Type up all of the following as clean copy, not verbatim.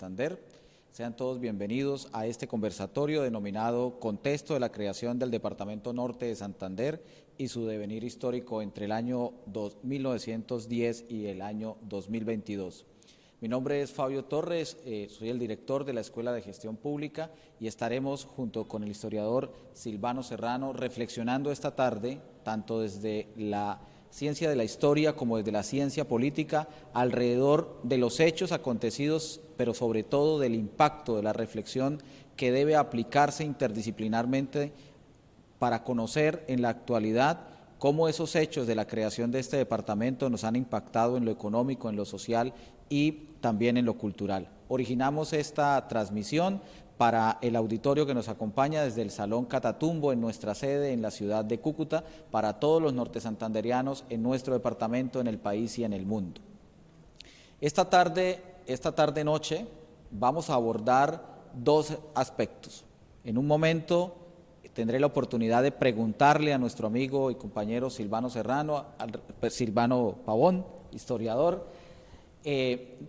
Santander. Sean todos bienvenidos a este conversatorio denominado Contexto de la creación del Departamento Norte de Santander y su devenir histórico entre el año 1910 y el año 2022. Mi nombre es Fabio Torres, soy el director de la Escuela de Gestión Pública y estaremos junto con el historiador Silvano Serrano reflexionando esta tarde, tanto desde la ciencia de la historia como desde la ciencia política, alrededor de los hechos acontecidos, pero sobre todo del impacto de la reflexión que debe aplicarse interdisciplinarmente para conocer en la actualidad cómo esos hechos de la creación de este departamento nos han impactado en lo económico, en lo social y también en lo cultural. Originamos esta transmisión para el auditorio que nos acompaña desde el Salón Catatumbo en nuestra sede en la ciudad de Cúcuta, para todos los nortesantanderianos en nuestro departamento, en el país y en el mundo. Esta tarde-noche vamos a abordar dos aspectos. En un momento tendré la oportunidad de preguntarle a nuestro amigo y compañero Silvano Pavón, historiador,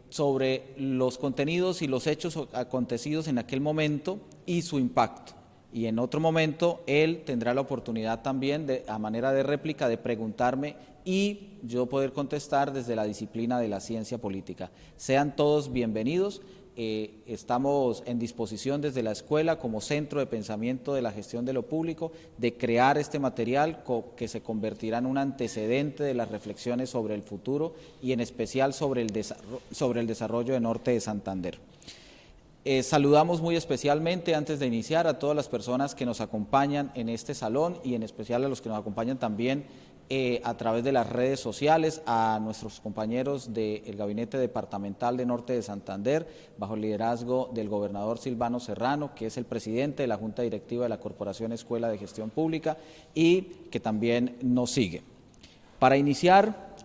sobre los contenidos y los hechos acontecidos en aquel momento y su impacto. Y en otro momento él tendrá la oportunidad también, a manera de réplica, de preguntarme y yo poder contestar desde la disciplina de la ciencia política. Sean todos bienvenidos. Estamos en disposición desde la escuela como centro de pensamiento de la gestión de lo público de crear este material que se convertirá en un antecedente de las reflexiones sobre el futuro y en especial sobre el desarrollo de Norte de Santander. Saludamos muy especialmente antes de iniciar a todas las personas que nos acompañan en este salón y en especial a los que nos acompañan también a través de las redes sociales, a nuestros compañeros del Gabinete Departamental de Norte de Santander, bajo el liderazgo del gobernador Silvano Serrano, que es el presidente de la Junta Directiva de la Corporación Escuela de Gestión Pública y que también nos sigue. Para iniciar,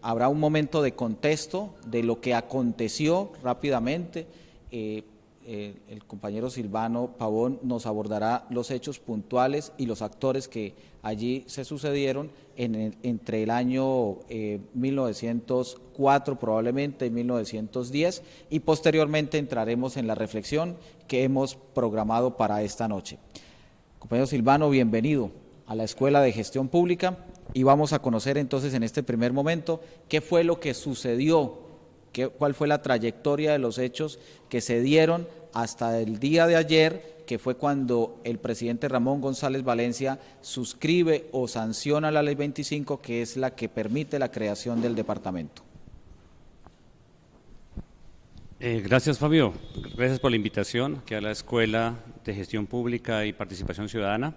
habrá un momento de contexto de lo que aconteció rápidamente. El compañero Silvano Pavón nos abordará los hechos puntuales y los actores que allí se sucedieron entre el año 1904 probablemente y 1910 y posteriormente entraremos en la reflexión que hemos programado para esta noche. Compañero Silvano, bienvenido a la Escuela de Gestión Pública y vamos a conocer entonces en este primer momento qué fue lo que sucedió, cuál fue la trayectoria de los hechos que se dieron hasta el día de ayer, que fue cuando el presidente Ramón González Valencia suscribe o sanciona la Ley 25, que es la que permite la creación del departamento. Gracias, Fabio. Gracias por la invitación aquí a la Escuela de Gestión Pública y Participación Ciudadana.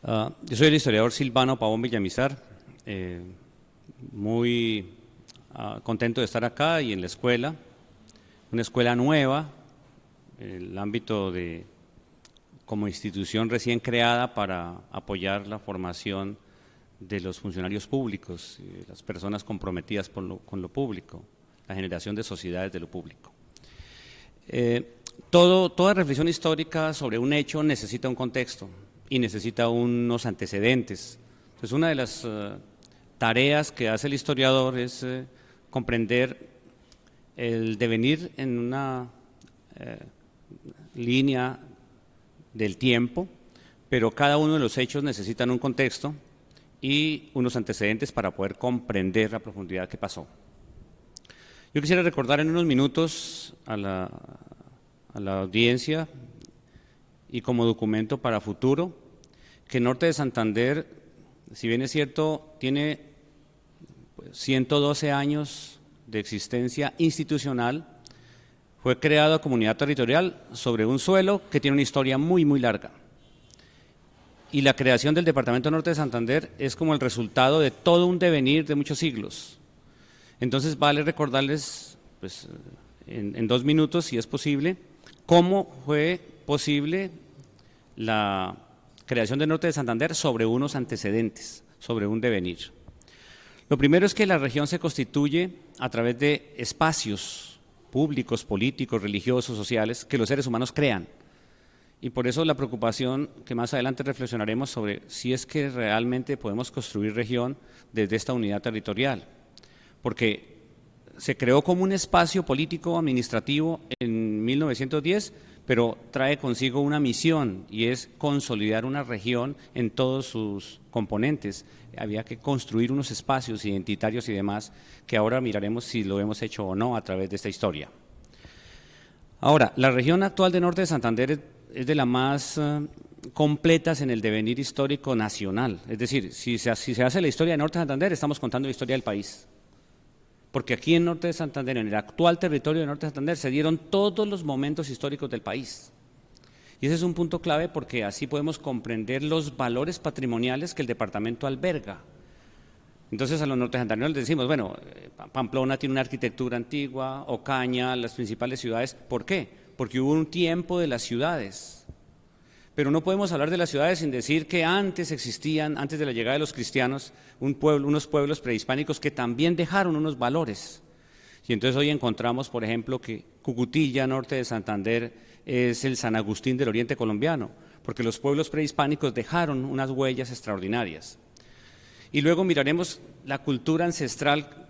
Yo soy el historiador Silvano Pavón Villamizar, muy contento de estar acá y en la escuela, una escuela nueva, el ámbito como institución recién creada para apoyar la formación de los funcionarios públicos, las personas comprometidas con lo público, la generación de sociedades de lo público. Toda reflexión histórica sobre un hecho necesita un contexto y necesita unos antecedentes. Entonces, una de las tareas que hace el historiador es comprender el devenir en una línea del tiempo, pero cada uno de los hechos necesitan un contexto y unos antecedentes para poder comprender la profundidad que pasó. Yo quisiera recordar en unos minutos a la audiencia y como documento para futuro que Norte de Santander, si bien es cierto, tiene 112 años de existencia institucional, fue creado a comunidad territorial sobre un suelo que tiene una historia muy, muy larga. Y la creación del Departamento Norte de Santander es como el resultado de todo un devenir de muchos siglos. Entonces vale recordarles, pues, en 2 minutos, si es posible, cómo fue posible la creación del Norte de Santander sobre unos antecedentes, sobre un devenir. Lo primero es que la región se constituye a través de espacios públicos, políticos, religiosos, sociales, que los seres humanos crean. Y por eso la preocupación que más adelante reflexionaremos sobre si es que realmente podemos construir región desde esta unidad territorial. Porque se creó como un espacio político administrativo en 1910, pero trae consigo una misión y es consolidar una región en todos sus componentes. Había que construir unos espacios identitarios y demás, que ahora miraremos si lo hemos hecho o no a través de esta historia. Ahora, la región actual de Norte de Santander es de las más completas en el devenir histórico nacional. Es decir, si se hace la historia de Norte de Santander, estamos contando la historia del país. Porque aquí en Norte de Santander, en el actual territorio de Norte de Santander, se dieron todos los momentos históricos del país. Y ese es un punto clave porque así podemos comprender los valores patrimoniales que el departamento alberga. Entonces a los nortesantandereanos les decimos, bueno, Pamplona tiene una arquitectura antigua, Ocaña, las principales ciudades. ¿Por qué? Porque hubo un tiempo de las ciudades. Pero no podemos hablar de las ciudades sin decir que antes existían, antes de la llegada de los cristianos, unos pueblos prehispánicos que también dejaron unos valores. Y entonces hoy encontramos, por ejemplo, que Cucutilla, Norte de Santander, es el San Agustín del Oriente colombiano, porque los pueblos prehispánicos dejaron unas huellas extraordinarias. Y luego miraremos la cultura ancestral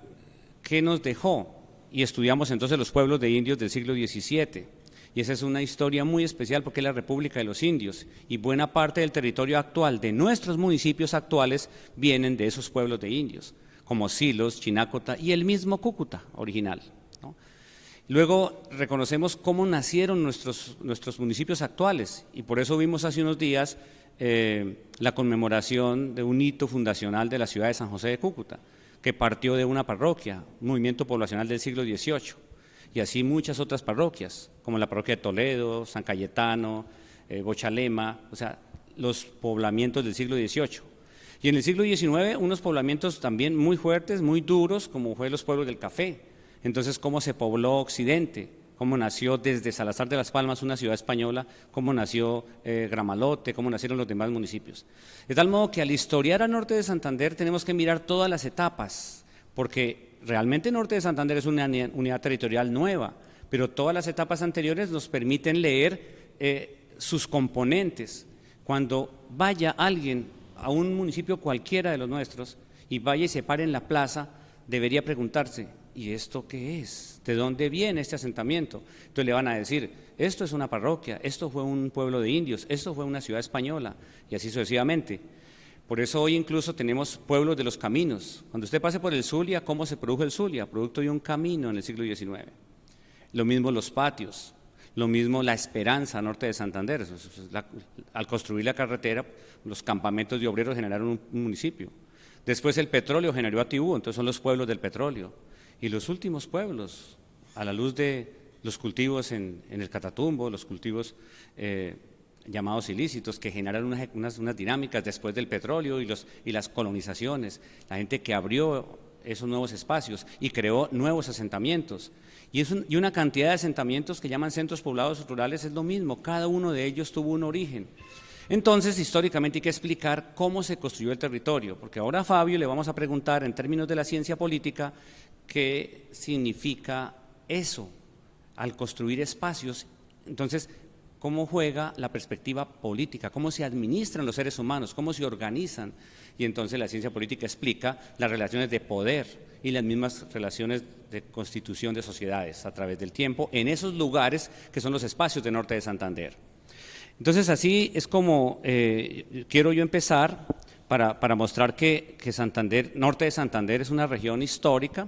que nos dejó y estudiamos entonces los pueblos de indios del siglo XVII. Y esa es una historia muy especial porque es la República de los Indios y buena parte del territorio actual de nuestros municipios actuales vienen de esos pueblos de indios, como Silos, Chinácota y el mismo Cúcuta original, ¿no? Luego reconocemos cómo nacieron nuestros municipios actuales y por eso vimos hace unos días la conmemoración de un hito fundacional de la ciudad de San José de Cúcuta, que partió de una parroquia, un movimiento poblacional del siglo XVIII, y así muchas otras parroquias, como la parroquia de Toledo, San Cayetano, Bochalema, o sea, los poblamientos del siglo XVIII. Y en el siglo XIX unos poblamientos también muy fuertes, muy duros, como fue los pueblos del café. Entonces, cómo se pobló Occidente, cómo nació desde Salazar de las Palmas, una ciudad española, cómo nació Gramalote, cómo nacieron los demás municipios. De tal modo que al historiar a Norte de Santander tenemos que mirar todas las etapas, porque realmente Norte de Santander es una unidad territorial nueva, pero todas las etapas anteriores nos permiten leer sus componentes. Cuando vaya alguien a un municipio cualquiera de los nuestros y vaya y se pare en la plaza, debería preguntarse, ¿y esto qué es? ¿De dónde viene este asentamiento? Entonces le van a decir, esto es una parroquia, esto fue un pueblo de indios, esto fue una ciudad española, y así sucesivamente. Por eso hoy incluso tenemos pueblos de los caminos. Cuando usted pase por el Zulia, ¿cómo se produjo el Zulia? Producto de un camino en el siglo XIX. Lo mismo los patios, lo mismo la Esperanza, Norte de Santander. Al construir la carretera, los campamentos de obreros generaron un municipio. Después el petróleo generó a Tibú, entonces son los pueblos del petróleo. Y los últimos pueblos, a la luz de los cultivos en el Catatumbo, los cultivos llamados ilícitos, que generaron unas dinámicas después del petróleo y las colonizaciones, la gente que abrió esos nuevos espacios y creó nuevos asentamientos. Y una cantidad de asentamientos que llaman centros poblados rurales es lo mismo, cada uno de ellos tuvo un origen. Entonces, históricamente hay que explicar cómo se construyó el territorio, porque ahora a Fabio le vamos a preguntar en términos de la ciencia política qué significa eso al construir espacios. Entonces, cómo juega la perspectiva política, cómo se administran los seres humanos, cómo se organizan. Y entonces la ciencia política explica las relaciones de poder y las mismas relaciones de constitución de sociedades a través del tiempo en esos lugares que son los espacios de Norte de Santander. Entonces así es como quiero yo empezar para mostrar que Santander, Norte de Santander es una región histórica.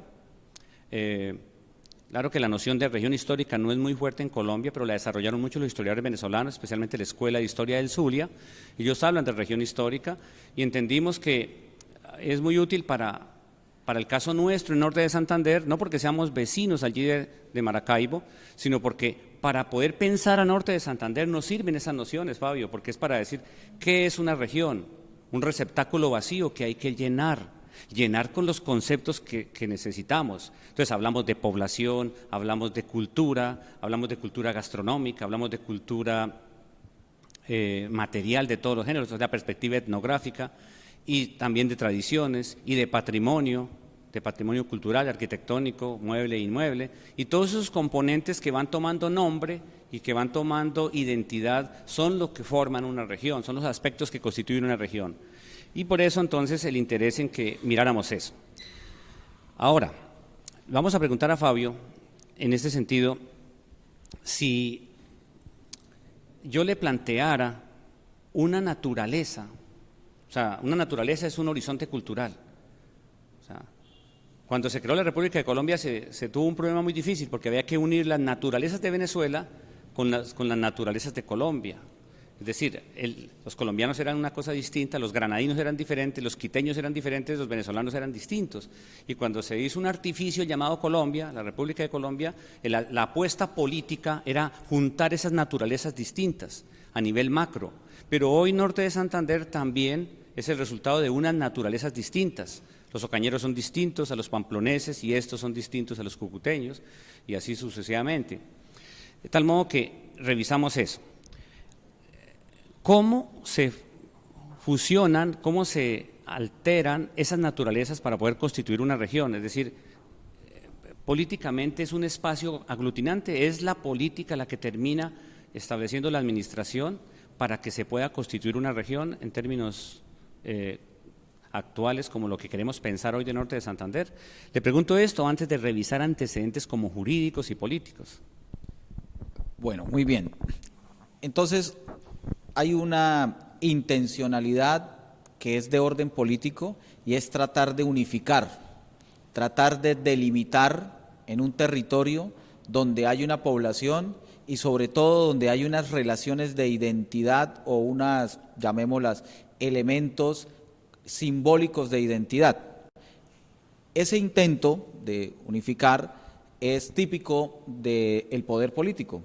Claro que la noción de región histórica no es muy fuerte en Colombia, pero la desarrollaron mucho los historiadores venezolanos, especialmente la Escuela de Historia del Zulia. Ellos hablan de región histórica y entendimos que es muy útil para el caso nuestro en Norte de Santander, no porque seamos vecinos allí de Maracaibo, sino porque para poder pensar a Norte de Santander nos sirven esas nociones, Fabio, porque es para decir qué es una región, un receptáculo vacío que hay que llenar con los conceptos que necesitamos. Entonces hablamos de población, hablamos de cultura gastronómica, hablamos de cultura material de todos los géneros, de la perspectiva etnográfica y también de tradiciones y de patrimonio cultural, arquitectónico, mueble e inmueble, y todos esos componentes que van tomando nombre y que van tomando identidad son lo que forman una región, son los aspectos que constituyen una región. Y por eso entonces el interés en que miráramos eso. Ahora, vamos a preguntar a Fabio, en este sentido, si yo le planteara una naturaleza, o sea, una naturaleza es un horizonte cultural. O sea, cuando se creó la República de Colombia se tuvo un problema muy difícil porque había que unir las naturalezas de Venezuela con las naturalezas de Colombia. Es decir, los colombianos eran una cosa distinta, los granadinos eran diferentes, los quiteños eran diferentes, los venezolanos eran distintos. Y cuando se hizo un artificio llamado Colombia, la República de Colombia, la apuesta política era juntar esas naturalezas distintas a nivel macro. Pero hoy Norte de Santander también es el resultado de unas naturalezas distintas. Los ocañeros son distintos a los pamploneses y estos son distintos a los cucuteños y así sucesivamente. De tal modo que revisamos eso. ¿Cómo se fusionan, cómo se alteran esas naturalezas para poder constituir una región? Es decir, políticamente es un espacio aglutinante, es la política la que termina estableciendo la administración para que se pueda constituir una región en términos actuales como lo que queremos pensar hoy de Norte de Santander. Le pregunto esto antes de revisar antecedentes como jurídicos y políticos. Bueno, muy bien. Entonces, hay una intencionalidad que es de orden político y es tratar de unificar, tratar de delimitar en un territorio donde hay una población y sobre todo donde hay unas relaciones de identidad o unas, llamémoslas, elementos simbólicos de identidad. Ese intento de unificar es típico del poder político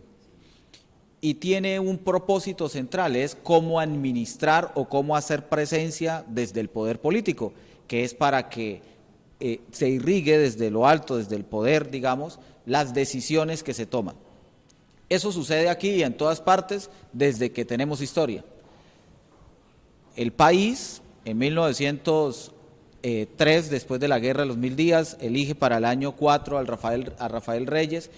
y tiene un propósito central, es cómo administrar o cómo hacer presencia desde el poder político, que es para que se irrigue desde lo alto, desde el poder, digamos, las decisiones que se toman. Eso sucede aquí y en todas partes desde que tenemos historia. El país, en 1903, después de la Guerra de los 1000 días, elige para el año 4 a Rafael Reyes.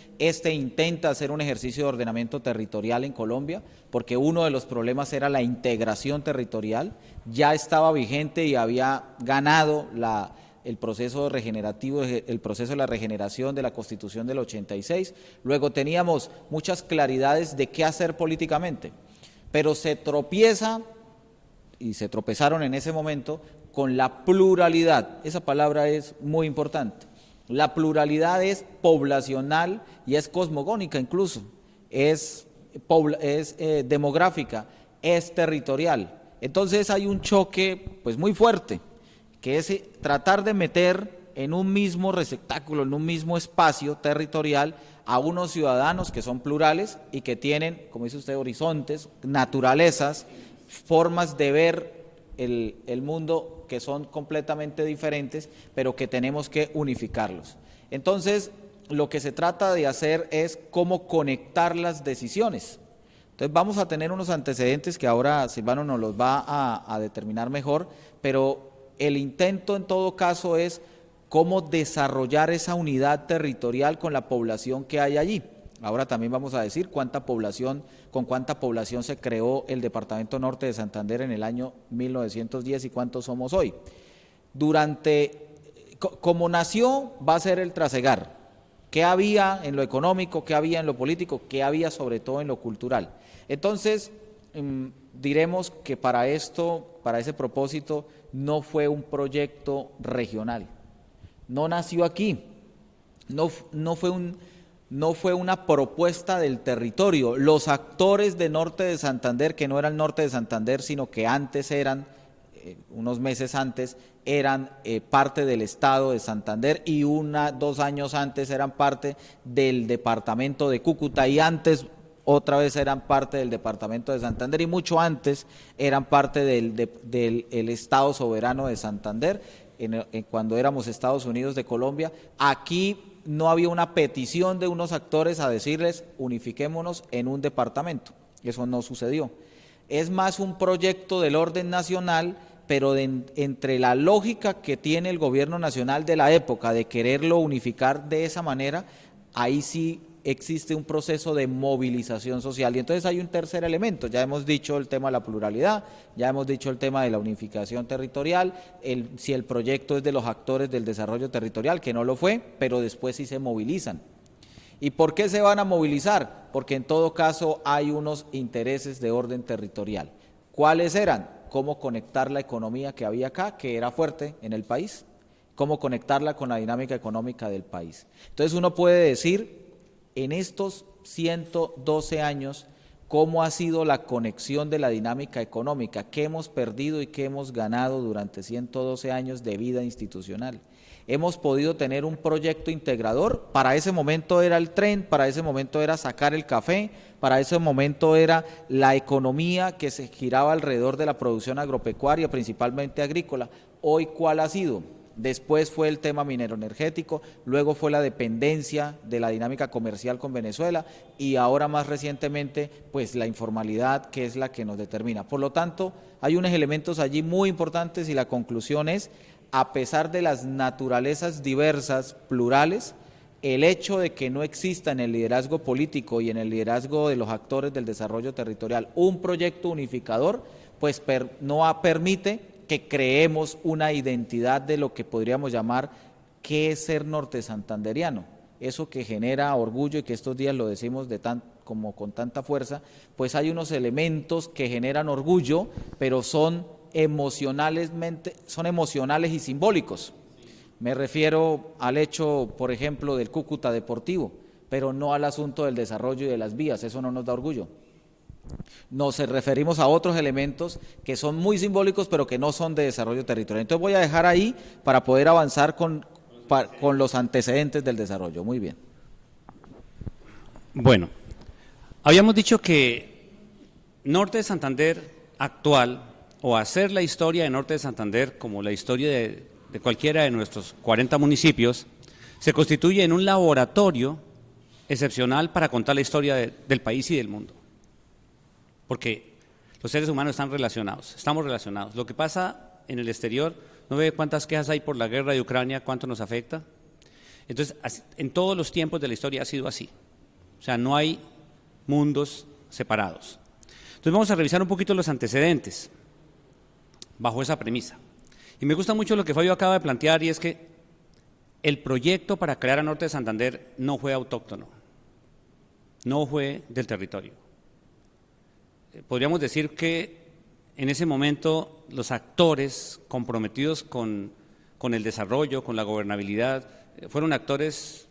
Intenta hacer un ejercicio de ordenamiento territorial en Colombia, porque uno de los problemas era la integración territorial. Ya estaba vigente y había ganado el proceso regenerativo, el proceso de la regeneración de la Constitución del 86. Luego teníamos muchas claridades de qué hacer políticamente, pero se tropieza, y se tropezaron en ese momento, con la pluralidad. Esa palabra es muy importante. La pluralidad es poblacional y es cosmogónica incluso, es demográfica, es territorial. Entonces hay un choque pues muy fuerte, que es tratar de meter en un mismo receptáculo, en un mismo espacio territorial, a unos ciudadanos que son plurales y que tienen, como dice usted, horizontes, naturalezas, formas de ver el mundo que son completamente diferentes, pero que tenemos que unificarlos. Entonces, lo que se trata de hacer es cómo conectar las decisiones. Entonces, vamos a tener unos antecedentes que ahora Silvano nos los va a determinar mejor, pero el intento en todo caso es cómo desarrollar esa unidad territorial con la población que hay allí. Ahora también vamos a decir con cuánta población se creó el Departamento Norte de Santander en el año 1910 y cuántos somos hoy. Como nació, va a ser el trasegar. ¿Qué había en lo económico? ¿Qué había en lo político? ¿Qué había sobre todo en lo cultural? Entonces, diremos que para ese propósito, no fue un proyecto regional. No nació aquí. No fue una propuesta del territorio. Los actores de Norte de Santander, que no eran Norte de Santander, sino que antes eran, unos meses antes, eran parte del Estado de Santander y 2 años antes eran parte del departamento de Cúcuta y antes otra vez eran parte del departamento de Santander y mucho antes eran parte del Estado soberano de Santander, cuando éramos Estados Unidos de Colombia. Aquí no había una petición de unos actores a decirles unifiquémonos en un departamento, eso no sucedió. Es más un proyecto del orden nacional, pero entre la lógica que tiene el gobierno nacional de la época de quererlo unificar de esa manera, ahí sí existe un proceso de movilización social. Y entonces hay un tercer elemento, ya hemos dicho el tema de la pluralidad, ya hemos dicho el tema de la unificación territorial, si el proyecto es de los actores del desarrollo territorial, que no lo fue, pero después sí se movilizan. ¿Y por qué se van a movilizar? Porque en todo caso hay unos intereses de orden territorial. ¿Cuáles eran? Cómo conectar la economía que había acá, que era fuerte en el país, cómo conectarla con la dinámica económica del país. Entonces uno puede decir, en estos 112 años, cómo ha sido la conexión de la dinámica económica, qué hemos perdido y qué hemos ganado durante 112 años de vida institucional. Hemos podido tener un proyecto integrador, para ese momento era el tren, para ese momento era sacar el café, para ese momento era la economía que se giraba alrededor de la producción agropecuaria, principalmente agrícola. Hoy, ¿cuál ha sido? Después fue el tema minero energético, luego fue la dependencia de la dinámica comercial con Venezuela y ahora más recientemente pues la informalidad, que es la que nos determina. Por lo tanto, hay unos elementos allí muy importantes y la conclusión es, a pesar de las naturalezas diversas, plurales, el hecho de que no exista en el liderazgo político y en el liderazgo de los actores del desarrollo territorial un proyecto unificador, pues no permite que creemos una identidad de lo que podríamos llamar qué es ser norte santanderiano. Eso que genera orgullo y que estos días lo decimos como con tanta fuerza, pues hay unos elementos que generan orgullo, pero son emocionales y simbólicos. Me refiero al hecho, por ejemplo, del Cúcuta Deportivo, pero no al asunto del desarrollo y de las vías, eso no nos da orgullo. Nos referimos a otros elementos que son muy simbólicos, pero que no son de desarrollo territorial. Entonces voy a dejar ahí para poder avanzar con los antecedentes del desarrollo. Muy bien. Bueno, habíamos dicho que Norte de Santander actual, o hacer la historia de Norte de Santander como la historia de cualquiera de nuestros 40 municipios, se constituye en un laboratorio excepcional para contar la historia del país y del mundo. Porque los seres humanos están relacionados, estamos relacionados. Lo que pasa en el exterior, ¿no ve cuántas quejas hay por la guerra de Ucrania, cuánto nos afecta? Entonces, en todos los tiempos de la historia ha sido así. O sea, no hay mundos separados. Entonces vamos a revisar un poquito los antecedentes bajo esa premisa. Y me gusta mucho lo que Fabio acaba de plantear, y es que el proyecto para crear a Norte de Santander no fue autóctono, no fue del territorio. Podríamos decir que en ese momento los actores comprometidos con el desarrollo, con la gobernabilidad, fueron actores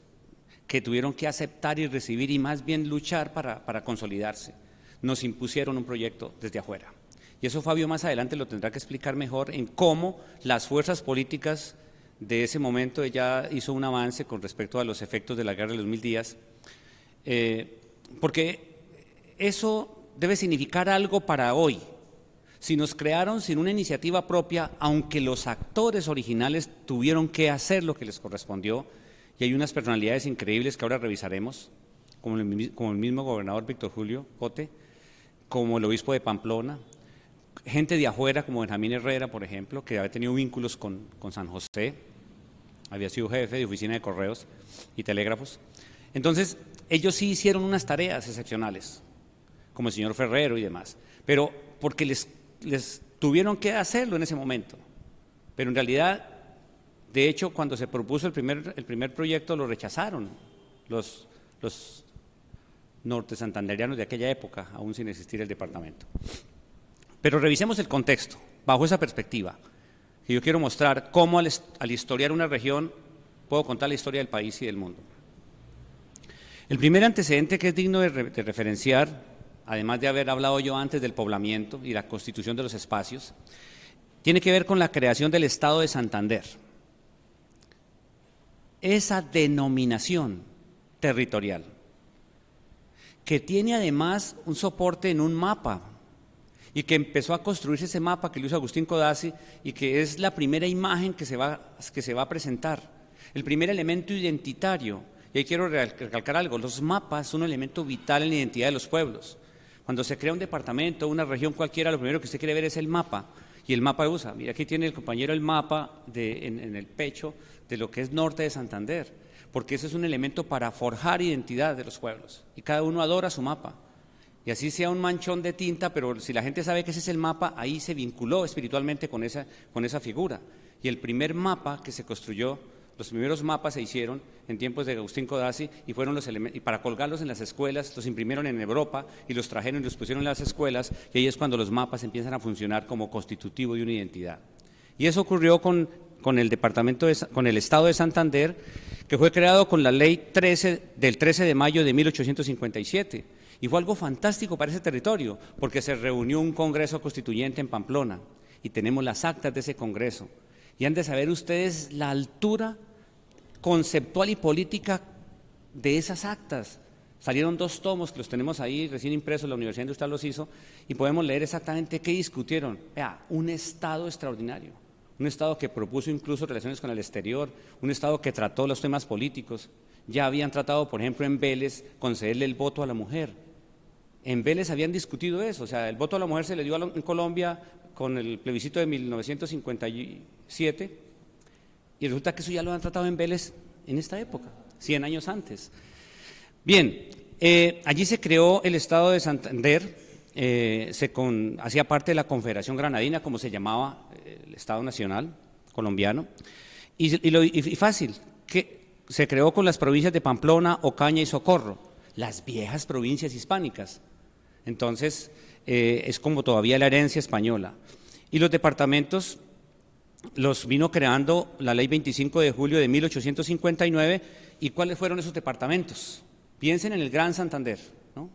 que tuvieron que aceptar y recibir y más bien luchar para consolidarse. Nos impusieron un proyecto desde afuera. Y eso Fabio más adelante lo tendrá que explicar mejor en cómo las fuerzas políticas de ese momento, ella hizo un avance con respecto a los efectos de la guerra de los 1000 días, porque eso debe significar algo para hoy. Si nos crearon sin una iniciativa propia, aunque los actores originales tuvieron que hacer lo que les correspondió, y hay unas personalidades increíbles que ahora revisaremos, como el mismo gobernador Víctor Julio Cote, como el obispo de Pamplona, gente de afuera como Benjamín Herrera, por ejemplo, que había tenido vínculos con San José, había sido jefe de oficina de correos y telégrafos. Entonces, ellos sí hicieron unas tareas excepcionales, como el señor Ferrero y demás, pero porque les tuvieron que hacerlo en ese momento. Pero en realidad, de hecho, cuando se propuso el primer proyecto, lo rechazaron los norte santanderianos de aquella época, aún sin existir el departamento. Pero revisemos el contexto, bajo esa perspectiva, que yo quiero mostrar cómo al historiar una región puedo contar la historia del país y del mundo. El primer antecedente que es digno de referenciar, además de haber hablado yo antes del poblamiento y la constitución de los espacios, tiene que ver con la creación del Estado de Santander. Esa denominación territorial, que tiene además un soporte en un mapa, y que empezó a construirse ese mapa que lo hizo Agustín Codazzi y que es la primera imagen que se va a presentar, el primer elemento identitario. Y ahí quiero recalcar algo, los mapas son un elemento vital en la identidad de los pueblos. Cuando se crea un departamento, una región cualquiera, lo primero que usted quiere ver es el mapa, y el mapa usa, mira, aquí tiene el compañero el mapa en el pecho de lo que es Norte de Santander, porque ese es un elemento para forjar identidad de los pueblos, y cada uno adora su mapa. Y así sea un manchón de tinta, pero si la gente sabe que ese es el mapa, ahí se vinculó espiritualmente con esa figura. Y el primer mapa que se construyó, los primeros mapas se hicieron en tiempos de Agustín Codazzi y fueron los elementos, y para colgarlos en las escuelas, los imprimieron en Europa y los trajeron y los pusieron en las escuelas, y ahí es cuando los mapas empiezan a funcionar como constitutivo de una identidad. Y eso ocurrió con el Estado de Santander, que fue creado con la ley 13 del 13 de mayo de 1857. Y fue algo fantástico para ese territorio, porque se reunió un congreso constituyente en Pamplona, y tenemos las actas de ese congreso. Y han de saber ustedes la altura conceptual y política de esas actas. Salieron 2 tomos que los tenemos ahí recién impresos, la Universidad Industrial los hizo, y podemos leer exactamente qué discutieron. Un Estado extraordinario, un Estado que propuso incluso relaciones con el exterior, un Estado que trató los temas políticos. Ya habían tratado, por ejemplo, en Vélez, concederle el voto a la mujer. En Vélez habían discutido eso, o sea, el voto a la mujer se le dio en Colombia con el plebiscito de 1957, y resulta que eso ya lo han tratado en Vélez en esta época, 100 años antes. Bien, allí se creó el Estado de Santander, hacía parte de la Confederación Granadina, como se llamaba el Estado Nacional colombiano, y fácil, que se creó con las provincias de Pamplona, Ocaña y Socorro, las viejas provincias hispánicas. Entonces, es como todavía la herencia española. Y los departamentos los vino creando la Ley 25 de julio de 1859. ¿Y cuáles fueron esos departamentos? Piensen en el Gran Santander, ¿no?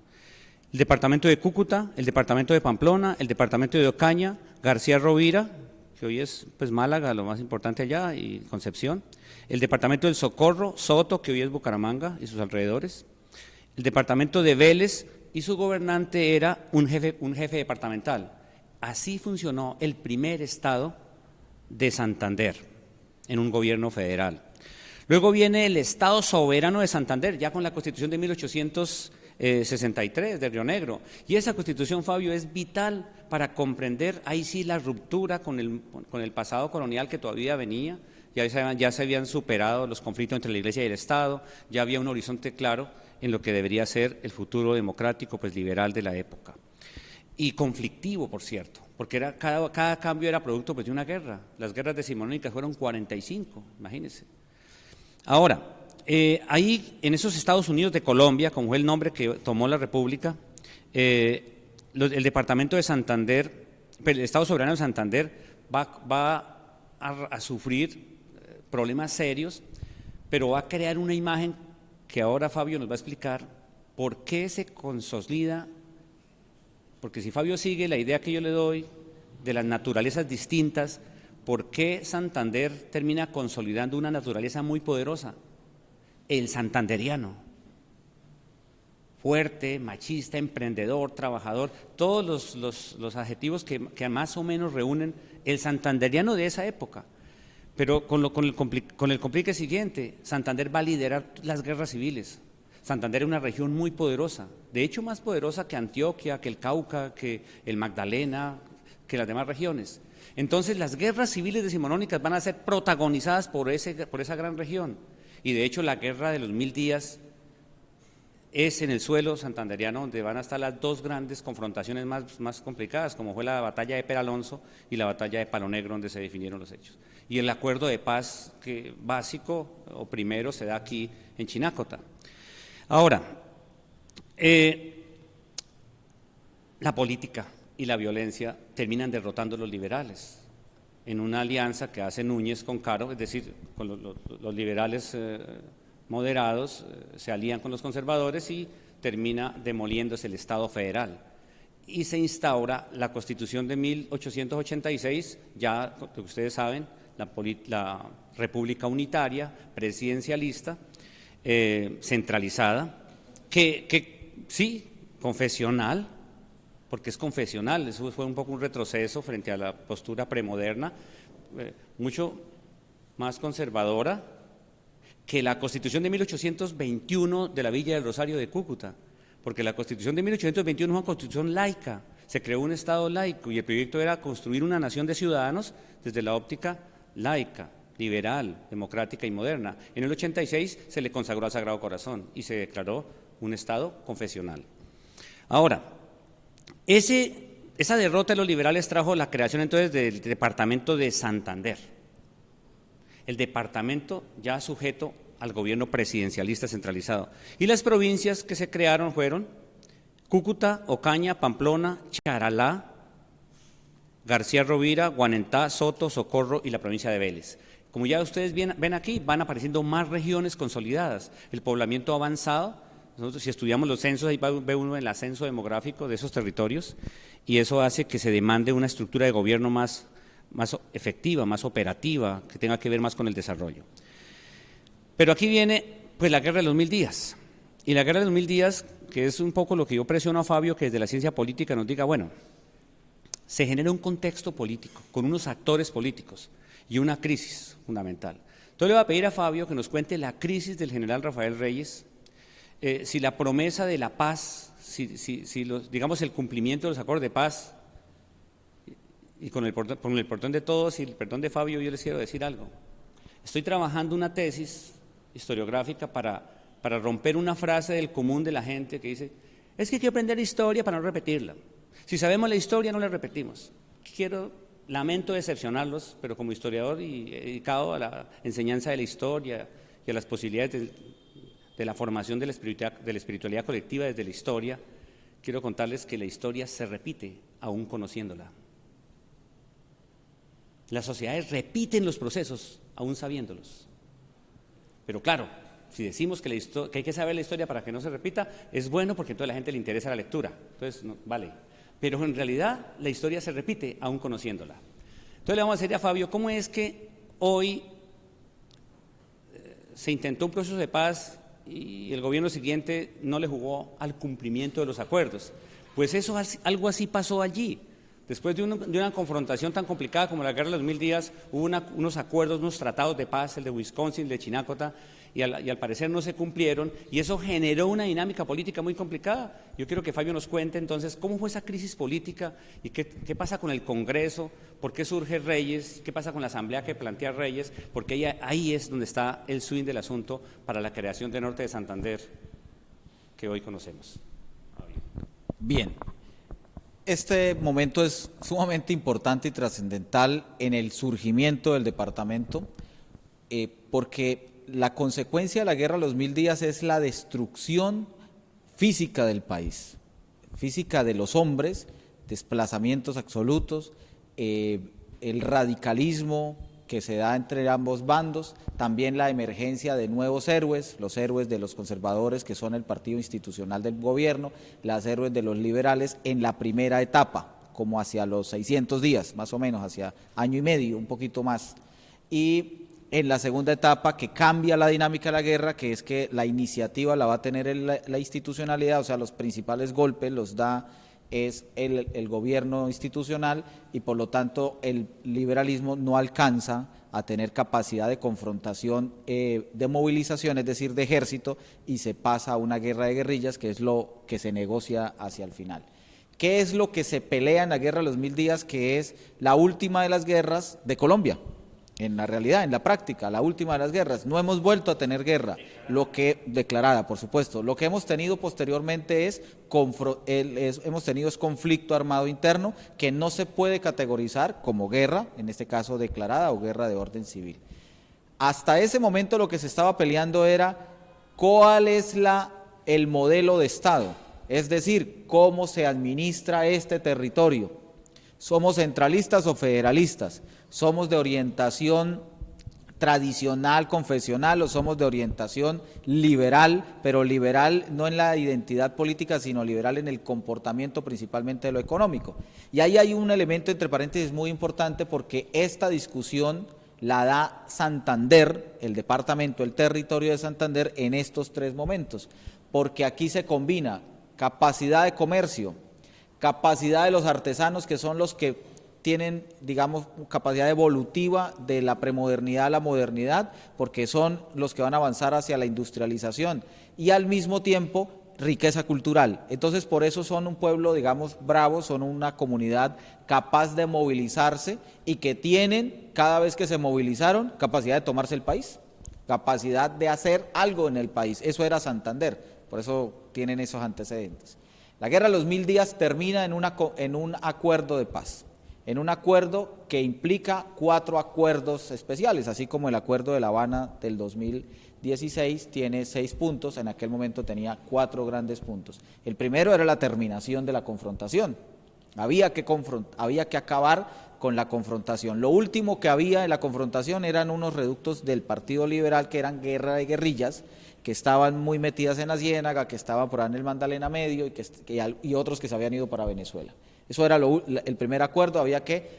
El departamento de Cúcuta, el departamento de Pamplona, el departamento de Ocaña, García Rovira, que hoy es pues Málaga, lo más importante allá, y Concepción, el departamento del Socorro, Soto, que hoy es Bucaramanga y sus alrededores, el departamento de Vélez, y su gobernante era un jefe departamental. Así funcionó el primer estado de Santander en un gobierno federal. Luego viene el Estado Soberano de Santander, ya con la Constitución de 1863 de Río Negro. Y esa Constitución, Fabio, es vital para comprender ahí sí la ruptura con el pasado colonial que todavía venía. Ya se habían superado los conflictos entre la Iglesia y el Estado, ya había un horizonte claro en lo que debería ser el futuro democrático, pues liberal de la época. Y conflictivo, por cierto, porque cada cambio era producto pues, de una guerra. Las guerras decimonónicas fueron 45, imagínense. Ahora, ahí en esos Estados Unidos de Colombia, como fue el nombre que tomó la República, el departamento de Santander, el Estado Soberano de Santander va a sufrir problemas serios, pero va a crear una imagen que ahora Fabio nos va a explicar por qué se consolida, porque si Fabio sigue la idea que yo le doy de las naturalezas distintas, ¿por qué Santander termina consolidando una naturaleza muy poderosa? El santanderiano, fuerte, machista, emprendedor, trabajador, todos los adjetivos que más o menos reúnen el santanderiano de esa época. Pero con el complique siguiente, Santander va a liderar las guerras civiles. Santander es una región muy poderosa, de hecho más poderosa que Antioquia, que el Cauca, que el Magdalena, que las demás regiones. Entonces las guerras civiles decimonónicas van a ser protagonizadas por esa gran región. Y de hecho la guerra de los 1000 días es en el suelo santanderiano donde van a estar las 2 grandes confrontaciones más complicadas, como fue la batalla de Peralonso y la batalla de Palo Negro, donde se definieron los hechos. Y el acuerdo de paz básico o primero se da aquí en Chinácota. Ahora, la política y la violencia terminan derrotando a los liberales en una alianza que hace Núñez con Caro, es decir, con los liberales moderados se alían con los conservadores y termina demoliéndose el Estado federal. Y se instaura la Constitución de 1886, ya que ustedes saben, la República Unitaria, presidencialista, centralizada, que sí, confesional, porque es confesional, eso fue un poco un retroceso frente a la postura premoderna, mucho más conservadora que la Constitución de 1821 de la Villa del Rosario de Cúcuta, porque la Constitución de 1821 es una constitución laica, se creó un Estado laico y el proyecto era construir una nación de ciudadanos desde la óptica laica, liberal, democrática y moderna. En el 86 se le consagró al Sagrado Corazón y se declaró un Estado confesional. Ahora, esa derrota de los liberales trajo la creación entonces del departamento de Santander. El departamento ya sujeto al gobierno presidencialista centralizado. Y las provincias que se crearon fueron Cúcuta, Ocaña, Pamplona, Charalá, García Rovira, Guanentá, Soto, Socorro y la provincia de Vélez. Como ya ustedes ven aquí, van apareciendo más regiones consolidadas. El poblamiento ha avanzado. Nosotros, si estudiamos los censos, ahí ve uno el ascenso demográfico de esos territorios, y eso hace que se demande una estructura de gobierno más efectiva, más operativa, que tenga que ver más con el desarrollo. Pero aquí viene pues la guerra de los 1000 días. Y la guerra de los 1000 días, que es un poco lo que yo presiono a Fabio, que desde la ciencia política nos diga, bueno, se genera un contexto político, con unos actores políticos y una crisis fundamental. Entonces le voy a pedir a Fabio que nos cuente la crisis del general Rafael Reyes, si la promesa de la paz, digamos el cumplimiento de los acuerdos de paz, y con el perdón de todos y el perdón de Fabio, yo les quiero decir algo. Estoy trabajando una tesis historiográfica para romper una frase del común de la gente que dice, es que hay que aprender historia para no repetirla. Si sabemos la historia, no la repetimos. Lamento decepcionarlos, pero como historiador y dedicado a la enseñanza de la historia y a las posibilidades de la formación de la espiritualidad colectiva desde la historia, quiero contarles que la historia se repite aún conociéndola. Las sociedades repiten los procesos aún sabiéndolos. Pero claro, si decimos que hay que saber la historia para que no se repita, es bueno porque a toda la gente le interesa la lectura. Entonces, no, vale. Pero en realidad la historia se repite aún conociéndola. Entonces le vamos a decir a Fabio, ¿cómo es que hoy se intentó un proceso de paz y el gobierno siguiente no le jugó al cumplimiento de los acuerdos? Pues algo así pasó allí. Después de una confrontación tan complicada como la guerra de los 1000 días, hubo unos acuerdos, unos tratados de paz, el de Wisconsin, el de Chinácota, y al parecer no se cumplieron, y eso generó una dinámica política muy complicada. Yo quiero que Fabio nos cuente entonces cómo fue esa crisis política y qué pasa con el Congreso, por qué surge Reyes, qué pasa con la asamblea que plantea Reyes, porque ahí es donde está el swing del asunto para la creación de Norte de Santander que hoy conocemos. Bien. Este momento es sumamente importante y trascendental en el surgimiento del departamento, porque la consecuencia de la guerra de los 1000 días es la destrucción física del país, física de los hombres, desplazamientos absolutos, el radicalismo que se da entre ambos bandos, también la emergencia de nuevos héroes, los héroes de los conservadores que son el partido institucional del gobierno, los héroes de los liberales en la primera etapa, como hacia los 600 días, más o menos, hacia año y medio, un poquito más, y en la segunda etapa que cambia la dinámica de la guerra, que es que la iniciativa la va a tener la institucionalidad, o sea, los principales golpes los da es el gobierno institucional y por lo tanto el liberalismo no alcanza a tener capacidad de confrontación, de movilización, es decir, de ejército, y se pasa a una guerra de guerrillas, que es lo que se negocia hacia el final. ¿Qué es lo que se pelea en la guerra de los 1000 días? Que es la última de las guerras de Colombia. En la realidad, en la práctica, la última de las guerras. No hemos vuelto a tener guerra, declarada, por supuesto. Lo que hemos tenido posteriormente hemos tenido conflicto armado interno que no se puede categorizar como guerra, en este caso declarada o guerra de orden civil. Hasta ese momento lo que se estaba peleando era cuál es el modelo de Estado, es decir, cómo se administra este territorio. ¿Somos centralistas o federalistas? ¿Somos de orientación tradicional, confesional, o somos de orientación liberal, pero liberal no en la identidad política, sino liberal en el comportamiento principalmente de lo económico? Y ahí hay un elemento entre paréntesis muy importante, porque esta discusión la da Santander, el departamento, el territorio de Santander, en estos 3 momentos, porque aquí se combina capacidad de comercio, capacidad de los artesanos, que son los que tienen, digamos, capacidad evolutiva de la premodernidad a la modernidad, porque son los que van a avanzar hacia la industrialización, y al mismo tiempo riqueza cultural. Entonces, por eso son un pueblo, digamos, bravo, son una comunidad capaz de movilizarse y que tienen, cada vez que se movilizaron, capacidad de tomarse el país, capacidad de hacer algo en el país. Eso era Santander, por eso tienen esos antecedentes. La guerra de los 1000 días termina en un acuerdo de paz, en un acuerdo que implica 4 acuerdos especiales, así como el acuerdo de La Habana del 2016 tiene 6 puntos, en aquel momento tenía 4 grandes puntos. El primero era la terminación de la confrontación, había que acabar con la confrontación. Lo último que había en la confrontación eran unos reductos del Partido Liberal que eran guerra de guerrillas, que estaban muy metidas en la Ciénaga, que estaban por ahí en el Magdalena Medio y otros que se habían ido para Venezuela. Eso era el primer acuerdo, había que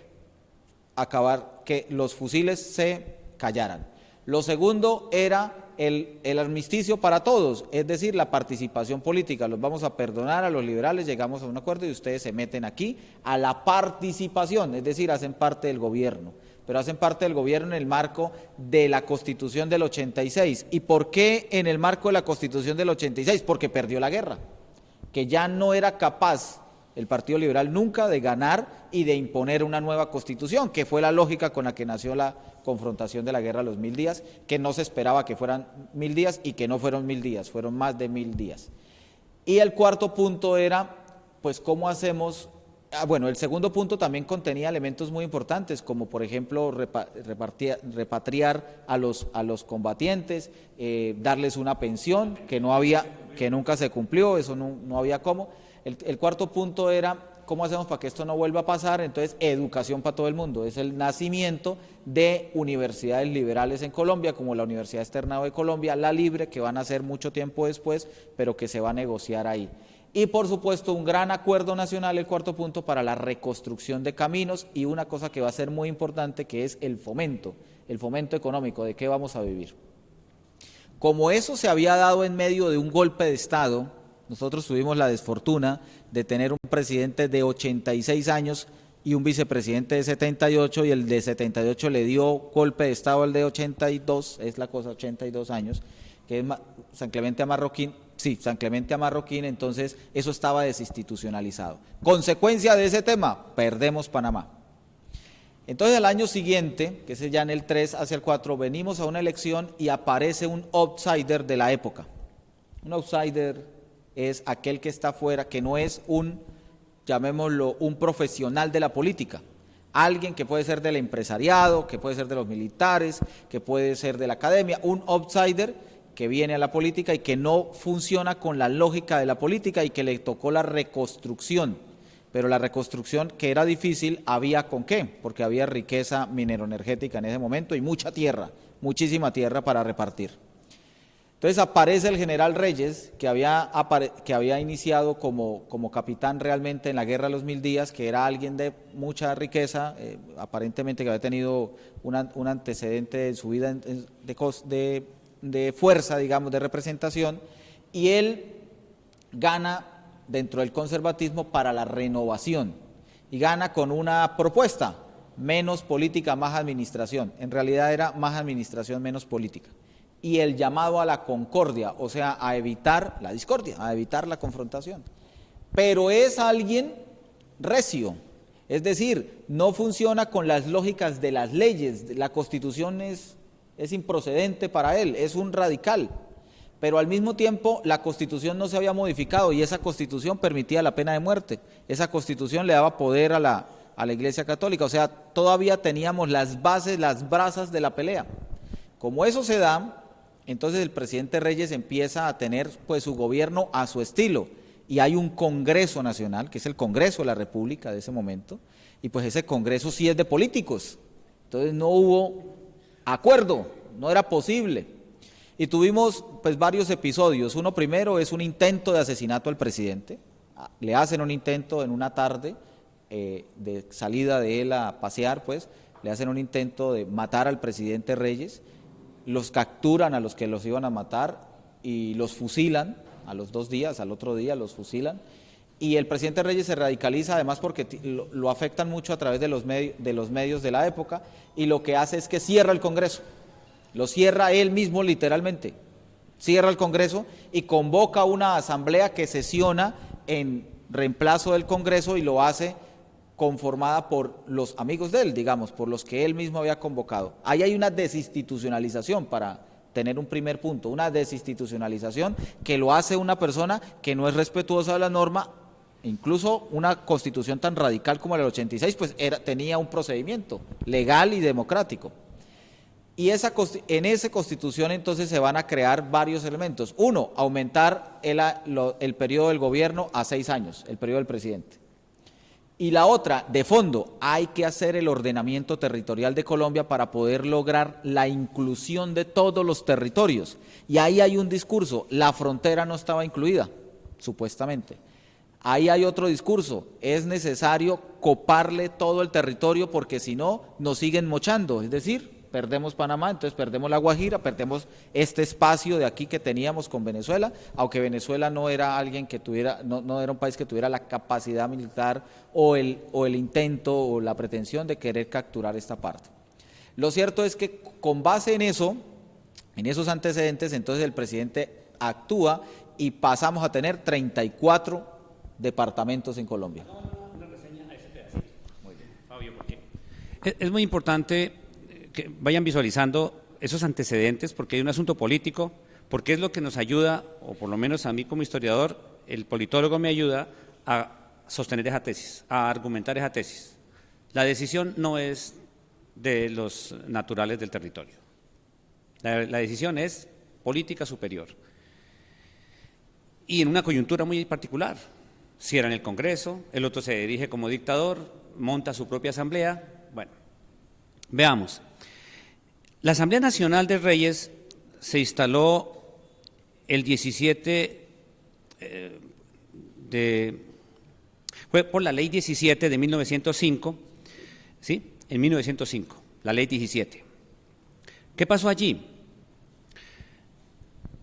acabar, que los fusiles se callaran. Lo segundo era el armisticio para todos, es decir, la participación política. Los vamos a perdonar a los liberales, llegamos a un acuerdo y ustedes se meten aquí a la participación, es decir, hacen parte del gobierno, pero hacen parte del gobierno en el marco de la Constitución del 86. ¿Y por qué en el marco de la Constitución del 86? Porque perdió la guerra, que ya no era capaz el Partido Liberal nunca de ganar y de imponer una nueva constitución, que fue la lógica con la que nació la confrontación de la guerra de los 1000 días, que no se esperaba que fueran 1000 días y que no fueron 1000 días, fueron más de 1000 días. Y el cuarto punto era, pues, ¿cómo hacemos? Bueno, el segundo punto también contenía elementos muy importantes, como por ejemplo repatriar a los combatientes, darles una pensión que nunca se cumplió, eso no había cómo. El cuarto punto era, ¿cómo hacemos para que esto no vuelva a pasar? Entonces, educación para todo el mundo. Es el nacimiento de universidades liberales en Colombia, como la Universidad Externado de Colombia, la Libre, que van a ser mucho tiempo después, pero que se va a negociar ahí. Y por supuesto, un gran acuerdo nacional, el cuarto punto, para la reconstrucción de caminos y una cosa que va a ser muy importante, que es el fomento económico, de qué vamos a vivir. Como eso se había dado en medio de un golpe de Estado, nosotros tuvimos la desfortuna de tener un presidente de 86 años y un vicepresidente de 78, y el de 78 le dio golpe de Estado al de 82, es la cosa, 82 años, que es San Clemente Amarroquín, entonces eso estaba desinstitucionalizado. Consecuencia de ese tema, perdemos Panamá. Entonces al año siguiente, que es ya en el 3 hacia el 4, venimos a una elección y aparece un outsider de la época. Un outsider es aquel que está afuera, que no es llamémoslo, un profesional de la política, alguien que puede ser del empresariado, que puede ser de los militares, que puede ser de la academia, un outsider que viene a la política y que no funciona con la lógica de la política y que le tocó la reconstrucción, pero la reconstrucción, que era difícil, había con qué, porque había riqueza mineroenergética en ese momento y mucha tierra, muchísima tierra para repartir. Entonces aparece el general Reyes, que había iniciado como capitán realmente en la guerra de los 1000 días, que era alguien de mucha riqueza, aparentemente que había tenido un antecedente en su vida de fuerza, digamos, de representación, y él gana dentro del conservatismo para la renovación, y gana con una propuesta: menos política, más administración. En realidad era más administración, menos política. Y el llamado a la concordia, o sea, a evitar la discordia, a evitar la confrontación. Pero es alguien recio, es decir, no funciona con las lógicas de las leyes, la Constitución es improcedente para él, es un radical, pero al mismo tiempo la Constitución no se había modificado y esa Constitución permitía la pena de muerte, esa Constitución le daba poder a la Iglesia Católica, o sea, todavía teníamos las bases, las brasas de la pelea. Como eso se da, entonces el presidente Reyes empieza a tener pues su gobierno a su estilo, y hay un Congreso Nacional, que es el Congreso de la República de ese momento, y pues ese Congreso sí es de políticos, entonces no hubo acuerdo, no era posible, y tuvimos pues varios episodios. Uno primero es un intento de asesinato al presidente, le hacen un intento en una tarde de salida de él a pasear, pues le hacen un intento de matar al presidente Reyes, los capturan a los que los iban a matar y los fusilan a los 2 días, al otro día los fusilan, y el presidente Reyes se radicaliza además porque lo afectan mucho a través de los medios de la época, y lo que hace es que cierra el Congreso, lo cierra él mismo literalmente, cierra el Congreso y convoca una asamblea que sesiona en reemplazo del Congreso y lo hace conformada por los amigos de él, digamos, por los que él mismo había convocado. Ahí hay una desinstitucionalización, para tener un primer punto, una desinstitucionalización que lo hace una persona que no es respetuosa de la norma. Incluso una constitución tan radical como la del 86, pues tenía un procedimiento legal y democrático. Y en esa constitución entonces se van a crear varios elementos. Uno, aumentar el periodo del gobierno a 6 años, el periodo del presidente. Y la otra, de fondo, hay que hacer el ordenamiento territorial de Colombia para poder lograr la inclusión de todos los territorios. Y ahí hay un discurso, la frontera no estaba incluida, supuestamente. Ahí hay otro discurso, es necesario coparle todo el territorio porque si no, nos siguen mochando, es decir, perdemos Panamá, entonces perdemos La Guajira, perdemos este espacio de aquí que teníamos con Venezuela, aunque Venezuela no era alguien que tuviera, no era un país que tuviera la capacidad militar o el intento o la pretensión de querer capturar esta parte. Lo cierto es que con base en eso, en esos antecedentes, entonces el presidente actúa y pasamos a tener 34 departamentos en Colombia. Una reseña a ese pedacito. Muy bien, Fabio, porque es muy importante que vayan visualizando esos antecedentes, porque hay un asunto político, porque es lo que nos ayuda, o por lo menos a mí como historiador, el politólogo me ayuda a sostener esa tesis, a argumentar esa tesis. La decisión no es de los naturales del territorio. La decisión es política superior. Y en una coyuntura muy particular. Cierran el Congreso, el otro se dirige como dictador, monta su propia asamblea. Bueno, veamos. La Asamblea Nacional de Reyes se instaló el 17 fue por la Ley 17 de 1905, ¿sí? En 1905, la Ley 17. ¿Qué pasó allí?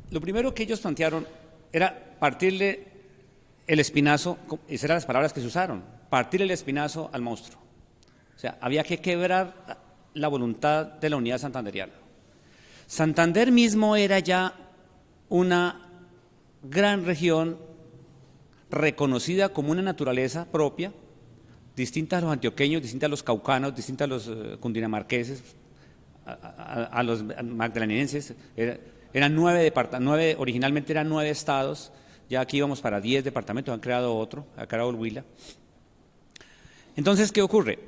Lo primero que ellos plantearon era partirle el espinazo, esas eran las palabras que se usaron, partir el espinazo al monstruo. O sea, había que quebrar la voluntad de la unidad santanderiana. Santander mismo era ya una gran región reconocida como una naturaleza propia, distinta a los antioqueños, distinta a los caucanos, distinta a los cundinamarqueses, a los magdalenenses. Originalmente eran 9 estados. Ya aquí íbamos para 10 departamentos, han creado otro, ha creado el Huila. Entonces, ¿qué ocurre?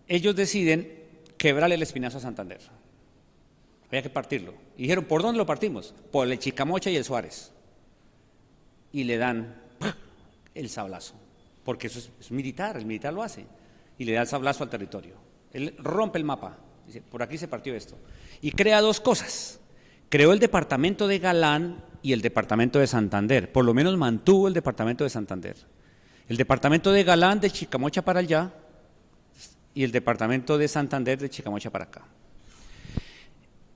Ellos deciden quebrarle el espinazo a Santander. Había que partirlo. Y dijeron, ¿por dónde lo partimos? Por el Chicamocha y el Suárez. Y le dan el sablazo, porque eso es militar, el militar lo hace. Y le da el sablazo al territorio. Él rompe el mapa, dice, por aquí se partió esto. Y crea 2 cosas. Creó el departamento de Galán y el departamento de Santander, por lo menos mantuvo el departamento de Santander. El departamento de Galán de Chicamocha para allá y el departamento de Santander de Chicamocha para acá.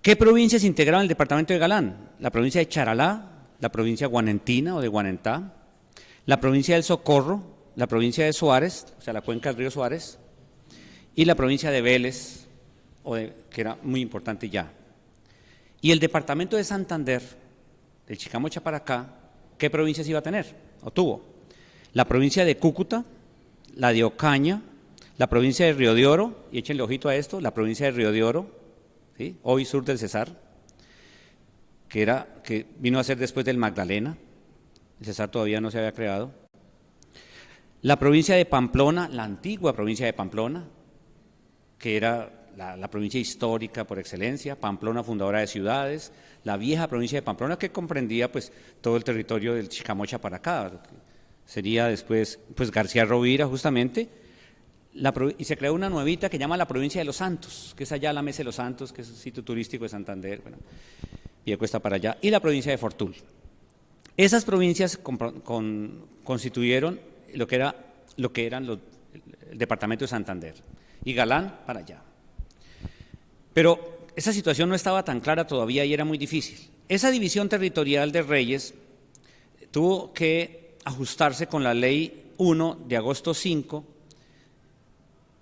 ¿Qué provincias integraban el departamento de Galán? La provincia de Charalá, la provincia guanentina o de Guanentá, la provincia del Socorro, la provincia de Suárez, o sea, la cuenca del río Suárez, y la provincia de Vélez, que era muy importante ya. Y el departamento de Santander, del Chicamocha para acá, ¿qué provincias iba a tener? ¿O tuvo? La provincia de Cúcuta, la de Ocaña, la provincia de Río de Oro, y échenle ojito a esto, la provincia de Río de Oro, ¿sí? Hoy sur del Cesar, que vino a ser después del Magdalena, el Cesar todavía no se había creado. La provincia de Pamplona, la antigua provincia de Pamplona, que era la provincia histórica por excelencia, Pamplona fundadora de ciudades, la vieja provincia de Pamplona que comprendía pues todo el territorio del Chicamocha para acá, sería después pues García Rovira justamente, y se creó una nuevita que llama la provincia de Los Santos, que es allá la Mesa de los Santos, que es un sitio turístico de Santander, bueno, Piedecuesta para allá, y la provincia de Fortul. Esas provincias constituyeron lo que eran el departamento de Santander, y Galán para allá. Pero esa situación no estaba tan clara todavía y era muy difícil. Esa división territorial de Reyes tuvo que ajustarse con la Ley 1 de agosto 5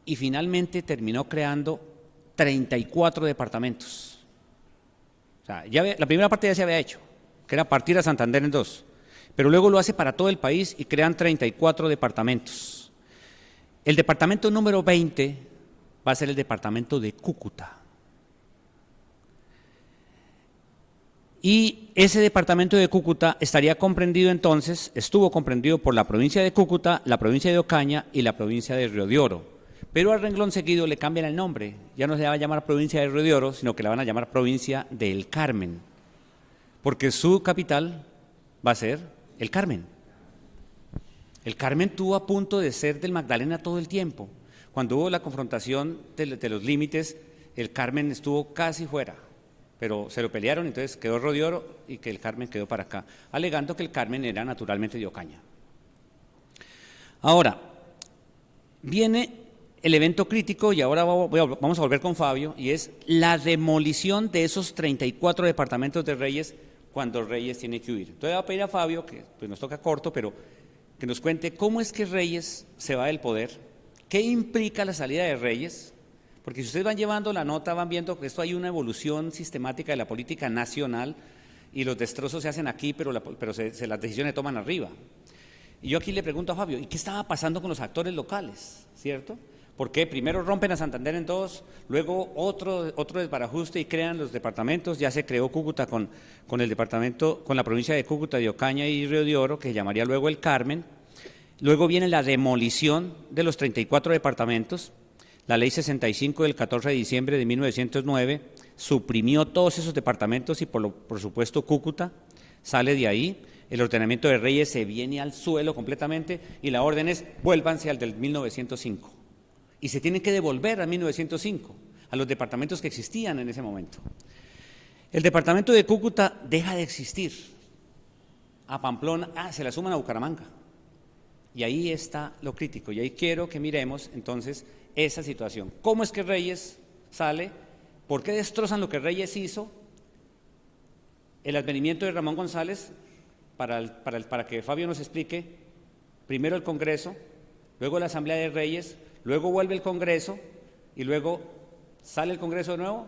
y finalmente terminó creando 34 departamentos. O sea, la primera parte ya se había hecho, que era partir a Santander en dos, pero luego lo hace para todo el país y crean 34 departamentos. El departamento número 20 va a ser el departamento de Cúcuta. Y ese departamento de Cúcuta estaría comprendido entonces, estuvo comprendido por la provincia de Cúcuta, la provincia de Ocaña y la provincia de Río de Oro. Pero al renglón seguido le cambian el nombre, ya no se va a llamar provincia de Río de Oro, sino que la van a llamar provincia del Carmen, porque su capital va a ser el Carmen. El Carmen estuvo a punto de ser del Magdalena todo el tiempo. Cuando hubo la confrontación de los límites, el Carmen estuvo casi fuera, pero se lo pelearon, entonces quedó Río de Oro y que el Carmen quedó para acá, alegando que el Carmen era naturalmente de Ocaña. Ahora, viene el evento crítico, y ahora vamos a volver con Fabio, y es la demolición de esos 34 departamentos de Reyes cuando Reyes tiene que huir. Entonces voy a pedir a Fabio, que pues nos toca corto, pero que nos cuente cómo es que Reyes se va del poder, qué implica la salida de Reyes, porque si ustedes van llevando la nota, van viendo que esto hay una evolución sistemática de la política nacional y los destrozos se hacen aquí, pero las decisiones se toman arriba. Y yo aquí le pregunto a Fabio, ¿y qué estaba pasando con los actores locales? ¿Cierto? ¿Por qué? Primero rompen a Santander en dos, luego otro desbarajuste y crean los departamentos. Ya se creó Cúcuta con el departamento, con la provincia de Cúcuta, de Ocaña y Río de Oro, que se llamaría luego el Carmen. Luego viene la demolición de los 34 departamentos. La ley 65 del 14 de diciembre de 1909 suprimió todos esos departamentos y por supuesto Cúcuta sale de ahí. El ordenamiento de Reyes se viene al suelo completamente y la orden es vuélvanse al del 1905. Y se tienen que devolver a 1905, a los departamentos que existían en ese momento. El departamento de Cúcuta deja de existir. A Pamplona, se la suman a Bucaramanga. Y ahí está lo crítico, y ahí quiero que miremos entonces esa situación. ¿Cómo es que Reyes sale? ¿Por qué destrozan lo que Reyes hizo? El advenimiento de Ramón González, para que Fabio nos explique, primero el Congreso, luego la Asamblea de Reyes, luego vuelve el Congreso y luego sale el Congreso de nuevo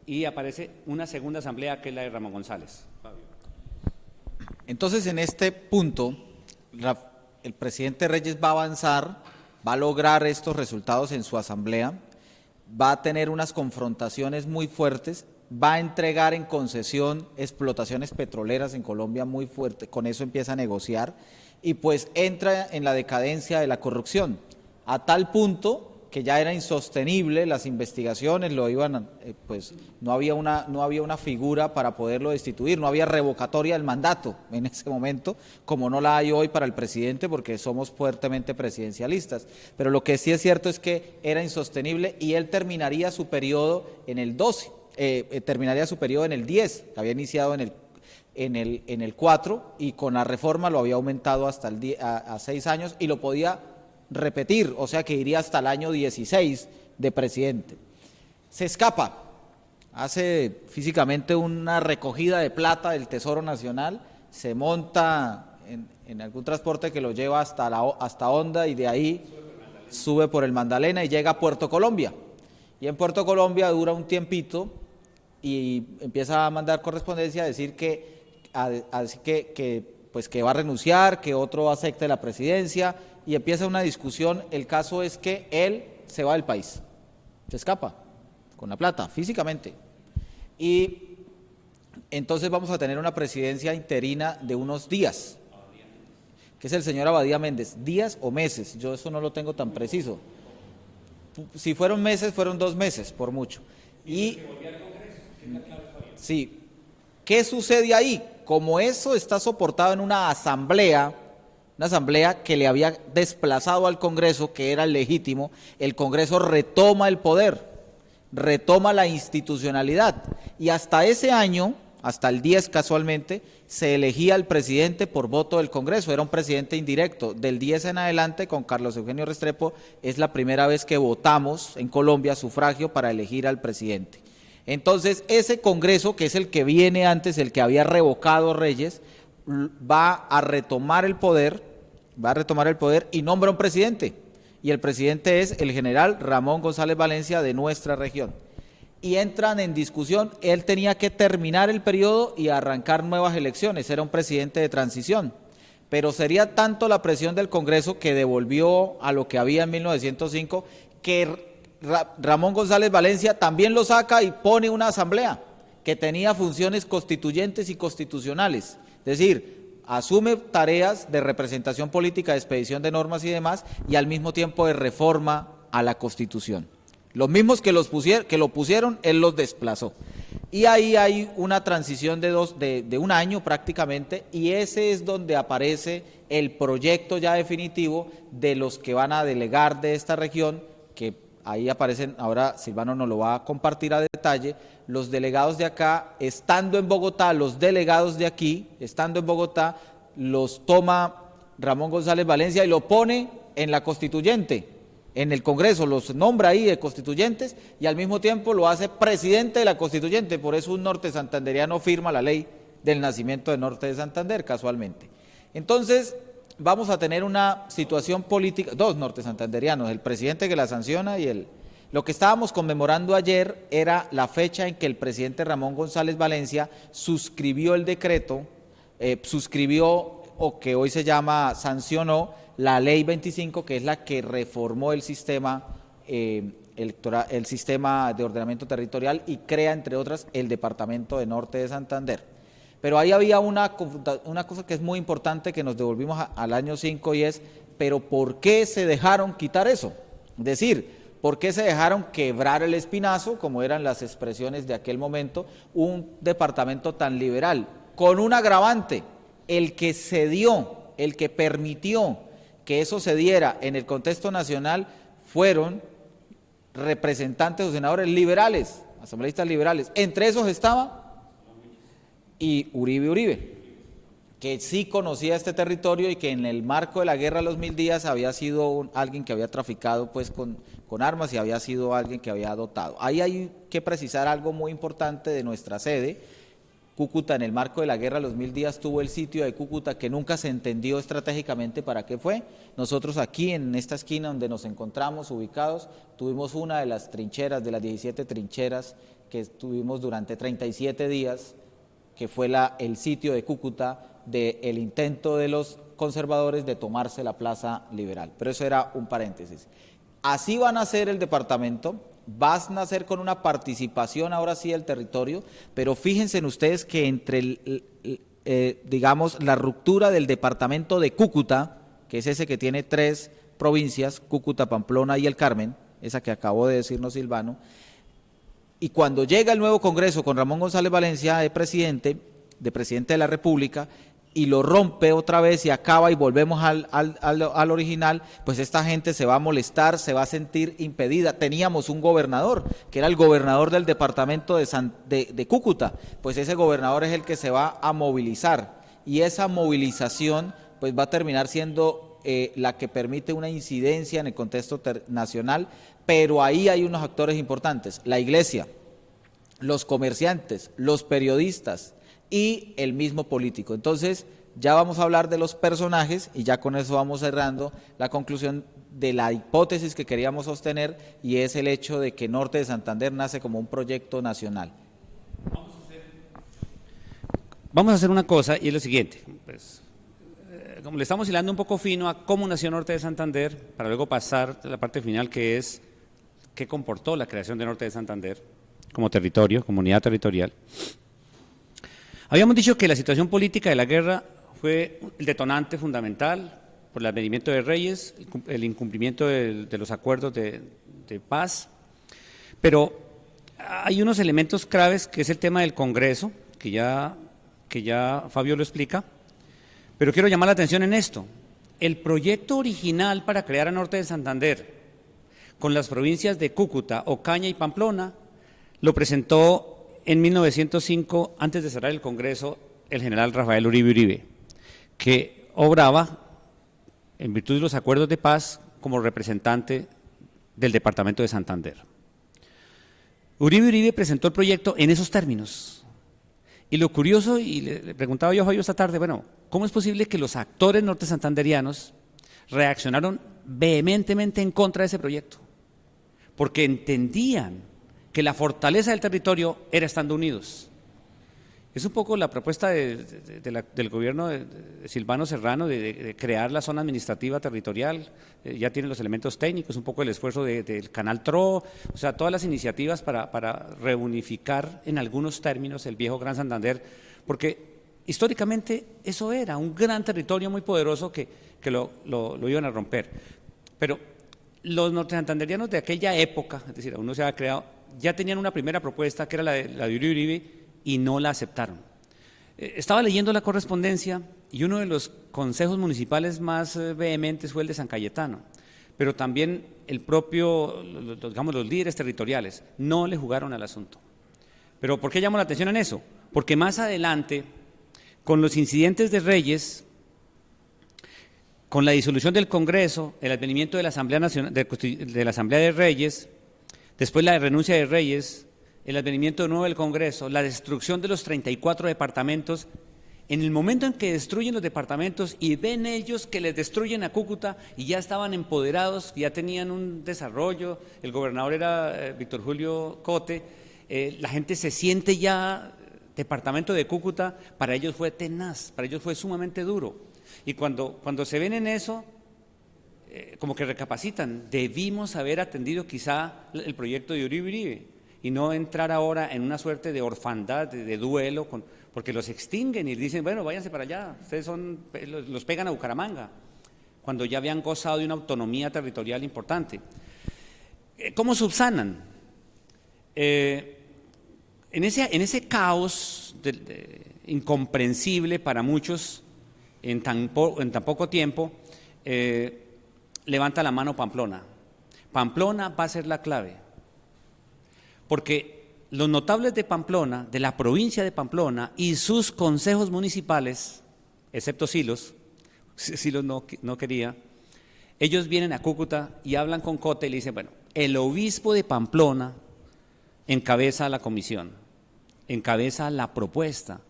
y aparece una segunda asamblea que es la de Ramón González. Entonces, en este punto, el presidente Reyes va a avanzar, va a lograr estos resultados en su asamblea, va a tener unas confrontaciones muy fuertes, va a entregar en concesión explotaciones petroleras en Colombia muy fuerte, con eso empieza a negociar y pues entra en la decadencia de la corrupción. A tal punto que ya era insostenible las investigaciones, pues no había una figura para poderlo destituir, no había revocatoria del mandato en ese momento, como no la hay hoy para el presidente, porque somos fuertemente presidencialistas. Pero lo que sí es cierto es que era insostenible y él terminaría su periodo en el 12, terminaría su periodo en el 10, que había iniciado en el 4 y con la reforma lo había aumentado hasta a 6 años y lo podía repetir, o sea que iría hasta el año 16 de presidente. Se escapa, hace físicamente una recogida de plata del Tesoro Nacional, se monta en algún transporte que lo lleva hasta Honda y de ahí sube por el Magdalena y llega a Puerto Colombia. Y en Puerto Colombia dura un tiempito y empieza a mandar correspondencia a decir que va a renunciar, que otro acepte la presidencia y empieza una discusión. El caso es que él se va del país, se escapa con la plata, físicamente. Y entonces vamos a tener una presidencia interina de unos días, que es el señor Abadía Méndez, días o meses, yo eso no lo tengo tan preciso. Si fueron meses, fueron 2 meses, por mucho. Y sí, ¿qué sucede ahí? Como eso está soportado en una asamblea que le había desplazado al Congreso, que era el legítimo, el Congreso retoma el poder, retoma la institucionalidad, y hasta ese año, hasta el 10 casualmente, se elegía al presidente por voto del Congreso, era un presidente indirecto. Del 10 en adelante, con Carlos Eugenio Restrepo, es la primera vez que votamos en Colombia sufragio para elegir al presidente. Entonces, ese Congreso, que es el que viene antes, el que había revocado Reyes, va a retomar el poder y nombra un presidente. Y el presidente es el general Ramón González Valencia de nuestra región. y entran en discusión. Él tenía que terminar el periodo y arrancar nuevas elecciones, era un presidente de transición. Pero sería tanto la presión del Congreso, que devolvió a lo que había en 1905, que Ramón González Valencia también lo saca y pone una asamblea que tenía funciones constituyentes y constitucionales. Es decir, asume tareas de representación política, de expedición de normas y demás, y al mismo tiempo de reforma a la Constitución. Los mismos que lo pusieron, él los desplazó. Y ahí hay una transición de un año prácticamente, y ese es donde aparece el proyecto ya definitivo de los que van a delegar de esta región, que ahí aparecen, ahora Silvano nos lo va a compartir a detalle. Los delegados de acá, estando en Bogotá, los delegados de aquí, estando en Bogotá, los toma Ramón González Valencia y lo pone en la constituyente, en el Congreso, los nombra ahí de constituyentes y al mismo tiempo lo hace presidente de la constituyente. Por eso un norte santanderiano firma la ley del nacimiento de Norte de Santander, casualmente. Entonces, vamos a tener una situación política, dos norte santanderianos, el presidente que la sanciona y el... Lo que estábamos conmemorando ayer era la fecha en que el presidente Ramón González Valencia suscribió el decreto, o que hoy se llama, sancionó la ley 25, que es la que reformó el sistema electoral, el sistema de ordenamiento territorial, y crea, entre otras, el departamento de Norte de Santander. Pero ahí había una cosa que es muy importante, que nos devolvimos al año 5, y es, ¿pero por qué se dejaron quitar eso? Es decir, ¿por qué se dejaron quebrar el espinazo, como eran las expresiones de aquel momento, un departamento tan liberal? Con un agravante, el que cedió, el que permitió que eso se diera en el contexto nacional fueron representantes o senadores liberales, asambleístas liberales. Entre esos estaba y Uribe, que sí conocía este territorio y que en el marco de la guerra de los 1000 días había sido alguien que había traficado pues con armas y había sido alguien que había dotado. Ahí hay que precisar algo muy importante de nuestra sede. Cúcuta, en el marco de la guerra de los 1000 días, tuvo el sitio de Cúcuta, que nunca se entendió estratégicamente para qué fue. Nosotros aquí en esta esquina donde nos encontramos ubicados, tuvimos una de las trincheras, de las 17 trincheras que estuvimos durante 37 días, que fue el sitio de Cúcuta, del intento de los conservadores de tomarse la Plaza Liberal. Pero eso era un paréntesis. Así va a nacer el departamento, va a nacer con una participación ahora sí del territorio, pero fíjense en ustedes que entre, digamos, la ruptura del departamento de Cúcuta, que es ese que tiene 3 provincias, Cúcuta, Pamplona y el Carmen, esa que acabó de decirnos Silvano, y cuando llega el nuevo Congreso con Ramón González Valencia de presidente de la República, y lo rompe otra vez y acaba y volvemos al original, pues esta gente se va a molestar, se va a sentir impedida. Teníamos un gobernador, que era el gobernador del departamento de Cúcuta, pues ese gobernador es el que se va a movilizar, y esa movilización pues va a terminar siendo la que permite una incidencia en el contexto nacional, pero ahí hay unos actores importantes: la iglesia, los comerciantes, los periodistas y el mismo político. Entonces ya vamos a hablar de los personajes y ya con eso vamos cerrando la conclusión de la hipótesis que queríamos sostener, y es el hecho de que Norte de Santander nace como un proyecto nacional. Vamos a hacer una cosa, y es lo siguiente, pues, como le estamos hilando un poco fino a cómo nació Norte de Santander, para luego pasar a la parte final, que es qué comportó la creación de Norte de Santander como territorio, comunidad territorial. Habíamos dicho que la situación política de la guerra fue el detonante fundamental por el advenimiento de Reyes, el incumplimiento de los acuerdos de paz, pero hay unos elementos claves, que es el tema del Congreso, que ya Fabio lo explica, pero quiero llamar la atención en esto. El proyecto original para crear a Norte de Santander, con las provincias de Cúcuta, Ocaña y Pamplona, lo presentó en 1905, antes de cerrar el Congreso, el general Rafael Uribe, que obraba, en virtud de los acuerdos de paz, como representante del departamento de Santander. Uribe presentó el proyecto en esos términos. Y lo curioso, y le preguntaba yo a Fabio esta tarde, bueno, ¿cómo es posible que los actores norte santanderianos reaccionaron vehementemente en contra de ese proyecto? Porque entendían que la fortaleza del territorio era estando unidos. Es un poco la propuesta del gobierno de Silvano Serrano de crear la zona administrativa territorial, ya tienen los elementos técnicos, un poco el esfuerzo del Canal TRO, o sea, todas las iniciativas para reunificar en algunos términos el viejo Gran Santander, porque históricamente eso era un gran territorio muy poderoso que lo iban a romper. Pero los nortesantanderianos de aquella época, es decir, aún no se había creado, ya tenían una primera propuesta que era la de Uribe Uribe, y no la aceptaron. Estaba leyendo la correspondencia y uno de los consejos municipales más vehementes fue el de San Cayetano, pero también el propio, digamos, los líderes territoriales no le jugaron al asunto. ¿Pero por qué llamo la atención en eso? Porque más adelante, con los incidentes de Reyes, con la disolución del Congreso, el advenimiento de la Asamblea Nacional, de la Asamblea de Reyes, después la renuncia de Reyes, el advenimiento de nuevo del Congreso, la destrucción de los 34 departamentos, en el momento en que destruyen los departamentos y ven ellos que les destruyen a Cúcuta y ya estaban empoderados, ya tenían un desarrollo, el gobernador era Víctor Julio Cote, la gente se siente ya, departamento de Cúcuta, para ellos fue tenaz, para ellos fue sumamente duro. Y cuando se ven en eso, como que recapacitan, debimos haber atendido quizá el proyecto de Uribe Uribe, y no entrar ahora en una suerte de orfandad, de duelo, porque los extinguen y dicen, bueno, váyanse para allá, ustedes los pegan a Bucaramanga, cuando ya habían gozado de una autonomía territorial importante. ¿Cómo subsanan? En ese caos incomprensible para muchos, en tan poco tiempo, levanta la mano Pamplona. Pamplona va a ser la clave. Porque los notables de Pamplona, de la provincia de Pamplona y sus consejos municipales, excepto Silos no quería, ellos vienen a Cúcuta y hablan con Cote y le dicen, bueno, el obispo de Pamplona encabeza la comisión, encabeza la propuesta.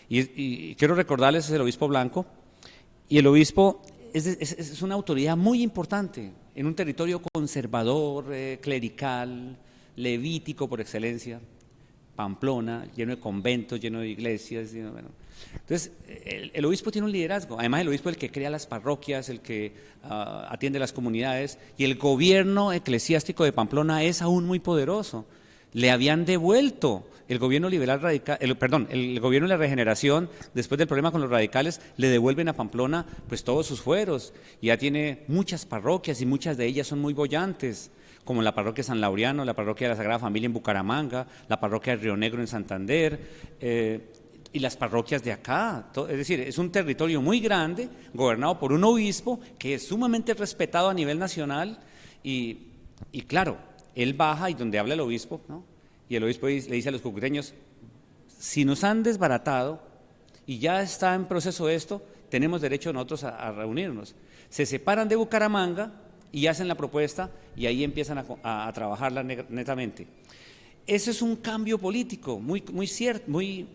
Y quiero recordarles, es el obispo Blanco, y el obispo es una autoridad muy importante en un territorio conservador, clerical, levítico por excelencia, Pamplona, lleno de conventos, lleno de iglesias. Bueno. Entonces, el obispo tiene un liderazgo, además el obispo es el que crea las parroquias, el que atiende las comunidades, y el gobierno eclesiástico de Pamplona es aún muy poderoso. Le habían devuelto el gobierno liberal radical, el gobierno de la regeneración, después del problema con los radicales, le devuelven a Pamplona pues todos sus fueros, y ya tiene muchas parroquias y muchas de ellas son muy bollantes, como la parroquia San Laureano, la parroquia de la Sagrada Familia en Bucaramanga, la parroquia de Río Negro en Santander, y las parroquias de acá. Es decir, es un territorio muy grande, gobernado por un obispo que es sumamente respetado a nivel nacional, y claro, él baja y donde habla el obispo, ¿no? Y el obispo le dice a los cucuteños, si nos han desbaratado y ya está en proceso esto, tenemos derecho nosotros a reunirnos. Se separan de Bucaramanga y hacen la propuesta y ahí empiezan a trabajarla netamente. Ese es un cambio político muy cierto, muy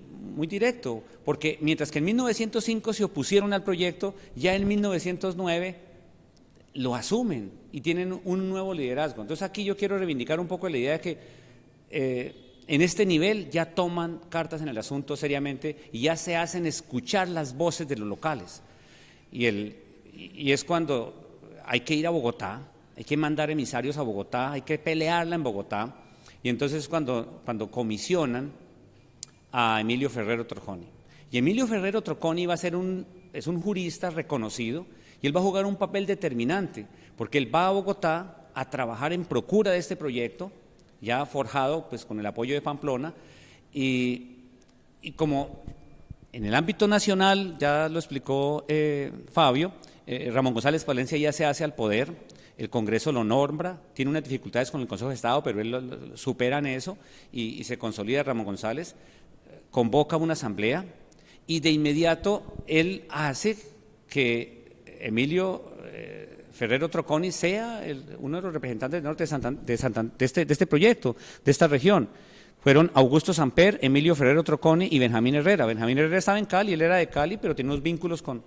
directo, porque mientras que en 1905 se opusieron al proyecto, ya en 1909 lo asumen y tienen un nuevo liderazgo. Entonces aquí yo quiero reivindicar un poco la idea de que en este nivel ya toman cartas en el asunto seriamente y ya se hacen escuchar las voces de los locales. Y es cuando hay que ir a Bogotá, hay que mandar emisarios a Bogotá, hay que pelearla en Bogotá, y entonces cuando comisionan a Emilio Ferrero Torjoni. Y Emilio Ferrero Torjoni es un jurista reconocido, y él va a jugar un papel determinante, porque él va a Bogotá a trabajar en procura de este proyecto, ya forjado pues con el apoyo de Pamplona, y como en el ámbito nacional, ya lo explicó Fabio, Ramón González Palencia ya se hace al poder, el Congreso lo nombra, tiene unas dificultades con el Consejo de Estado, pero él superan eso y se consolida Ramón González, convoca una asamblea y de inmediato él hace que Emilio Ferrero Torjoni sea uno de los representantes del norte de este proyecto, de esta región. Fueron Augusto Samper, Emilio Ferrero Torjoni y Benjamín Herrera. Benjamín Herrera estaba en Cali, él era de Cali, pero tiene unos vínculos con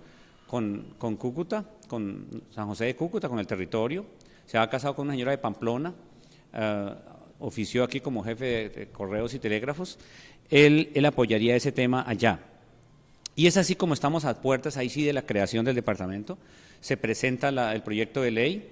Cúcuta, con San José de Cúcuta, con el territorio. Se había casado con una señora de Pamplona, ofició aquí como jefe de correos y telégrafos, él apoyaría ese tema allá. Y es así como estamos a puertas, ahí sí, de la creación del departamento. Se presenta el proyecto de ley,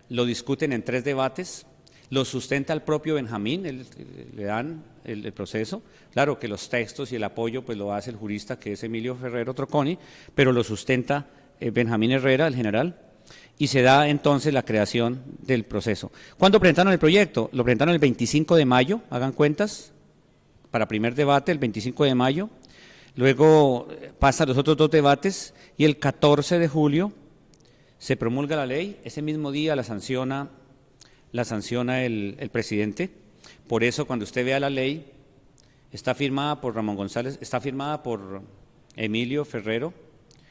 lo discuten en 3 debates, lo sustenta el propio Benjamín, le dan el proceso. Claro que los textos y el apoyo pues lo hace el jurista, que es Emilio Ferrero Troconi, pero lo sustenta Benjamín Herrera, el general, y se da entonces la creación del proceso. ¿Cuándo presentaron el proyecto? Lo presentaron el 25 de mayo, hagan cuentas, para primer debate el 25 de mayo, luego pasa a los otros 2 debates y el 14 de julio se promulga la ley, ese mismo día la sanciona el presidente. Por eso cuando usted vea la ley, está firmada por Ramón González, está firmada por Emilio Ferrero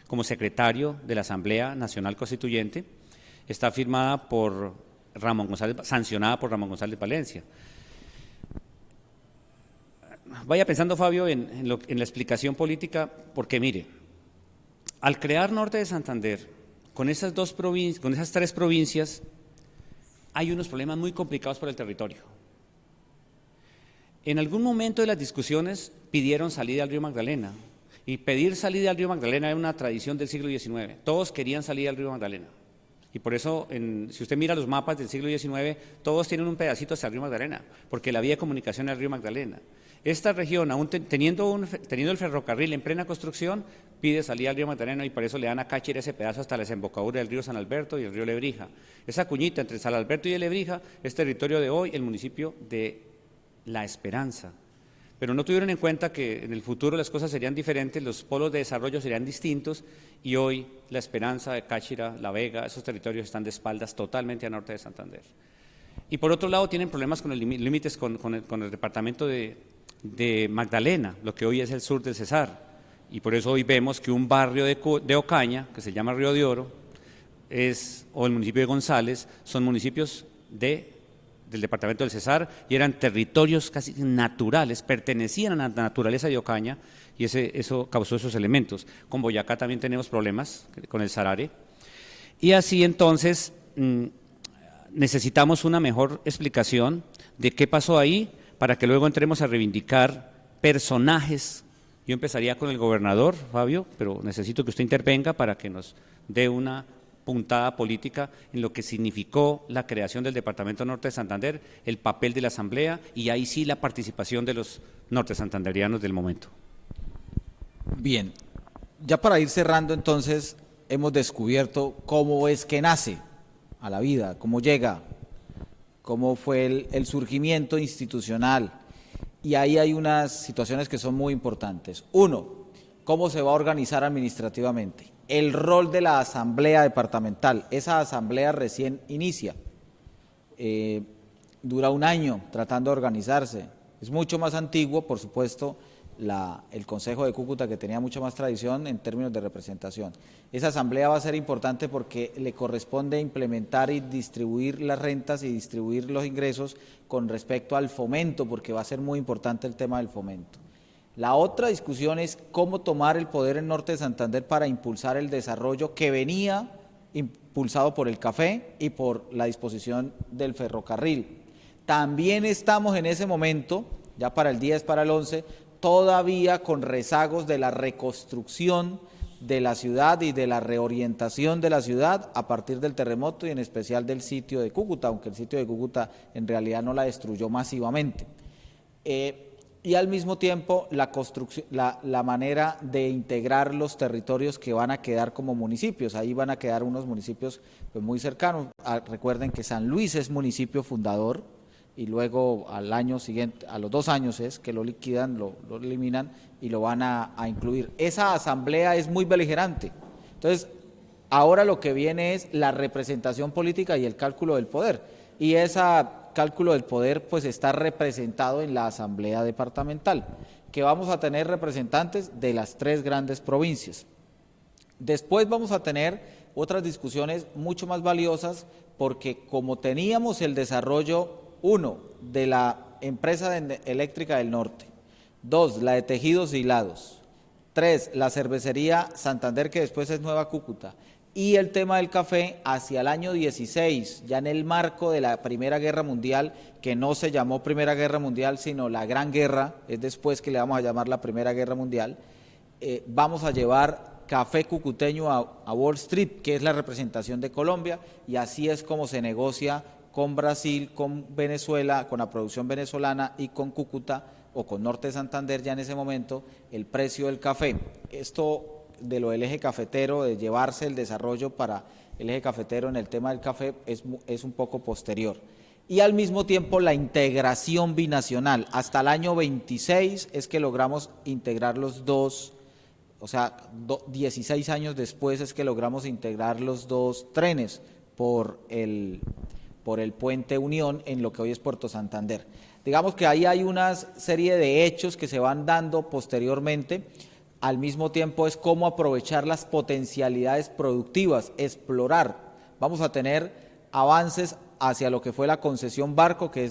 como secretario de la Asamblea Nacional Constituyente, está firmada por Ramón González, sancionada por Ramón González Valencia. Vaya pensando, Fabio, en la explicación política, porque mire, al crear Norte de Santander, con esas 3 provincias, hay unos problemas muy complicados para el territorio. En algún momento de las discusiones pidieron salida al río Magdalena, y pedir salida al río Magdalena era una tradición del siglo XIX, todos querían salir al río Magdalena. Y por eso, si usted mira los mapas del siglo XIX, todos tienen un pedacito hacia el río Magdalena, porque la vía de comunicación era el río Magdalena. Esta región, aún teniendo el ferrocarril en plena construcción, pide salida al río Magdalena y por eso le dan a Cáchira ese pedazo hasta la desembocadura del río San Alberto y el río Lebrija. Esa cuñita entre San Alberto y el Lebrija es territorio de hoy, el municipio de La Esperanza. Pero no tuvieron en cuenta que en el futuro las cosas serían diferentes, los polos de desarrollo serían distintos y hoy La Esperanza, de Cáchira, La Vega, esos territorios están de espaldas totalmente a norte de Santander. Y por otro lado tienen problemas con los límites con el departamento de Magdalena, lo que hoy es el sur del Cesar. Y por eso hoy vemos que un barrio de Ocaña, que se llama Río de Oro, o el municipio de González, son municipios del departamento del Cesar y eran territorios casi naturales, pertenecían a la naturaleza de Ocaña y eso causó esos elementos. Con Boyacá también tenemos problemas con el Sarare. Y así entonces necesitamos una mejor explicación de qué pasó ahí para que luego entremos a reivindicar personajes. Yo empezaría con el gobernador, Fabio, pero necesito que usted intervenga para que nos dé una puntada política en lo que significó la creación del Departamento Norte de Santander, el papel de la Asamblea y ahí sí la participación de los norte santanderianos del momento. Bien, ya para ir cerrando entonces, hemos descubierto cómo es que nace a la vida, cómo llega, cómo fue el surgimiento institucional. Y ahí hay unas situaciones que son muy importantes. 1, cómo se va a organizar administrativamente. El rol de la asamblea departamental. Esa asamblea recién inicia. Dura 1 año tratando de organizarse. Es mucho más antiguo, por supuesto, el Consejo de Cúcuta, que tenía mucha más tradición en términos de representación. Esa asamblea va a ser importante porque le corresponde implementar y distribuir las rentas y distribuir los ingresos con respecto al fomento, porque va a ser muy importante el tema del fomento. La otra discusión es cómo tomar el poder en Norte de Santander para impulsar el desarrollo que venía impulsado por el café y por la disposición del ferrocarril. También estamos en ese momento, ya para el 10, para el 11, todavía con rezagos de la reconstrucción de la ciudad y de la reorientación de la ciudad a partir del terremoto y en especial del sitio de Cúcuta, aunque el sitio de Cúcuta en realidad no la destruyó masivamente. Y al mismo tiempo la manera de integrar los territorios que van a quedar como municipios. Ahí van a quedar unos municipios pues, muy cercanos. Recuerden que San Luis es municipio fundador, y luego al año siguiente, a los 2 años es que lo liquidan, lo eliminan y lo van a incluir. Esa asamblea es muy beligerante. Entonces, ahora lo que viene es la representación política y el cálculo del poder. Y ese cálculo del poder pues está representado en la asamblea departamental, que vamos a tener representantes de las 3 grandes provincias. Después vamos a tener otras discusiones mucho más valiosas porque como teníamos el desarrollo 1, de la empresa eléctrica del norte, 2, la de tejidos y hilados, 3, la cervecería Santander, que después es Nueva Cúcuta, y el tema del café hacia el año 16, ya en el marco de la Primera Guerra Mundial, que no se llamó Primera Guerra Mundial, sino la Gran Guerra, es después que le vamos a llamar la Primera Guerra Mundial, vamos a llevar café cucuteño a Wall Street, que es la representación de Colombia, y así es como se negocia con Brasil, con Venezuela, con la producción venezolana y con Cúcuta o con Norte de Santander ya en ese momento, el precio del café. Esto de lo del eje cafetero, de llevarse el desarrollo para el eje cafetero en el tema del café es un poco posterior. Y al mismo tiempo la integración binacional. Hasta el año 26 es que logramos integrar los dos, o sea, 16 años después es que logramos integrar los dos trenes por el puente Unión en lo que hoy es Puerto Santander. Digamos que ahí hay una serie de hechos que se van dando posteriormente. Al mismo tiempo es cómo aprovechar las potencialidades productivas, explorar. Vamos a tener avances hacia lo que fue la concesión Barco, que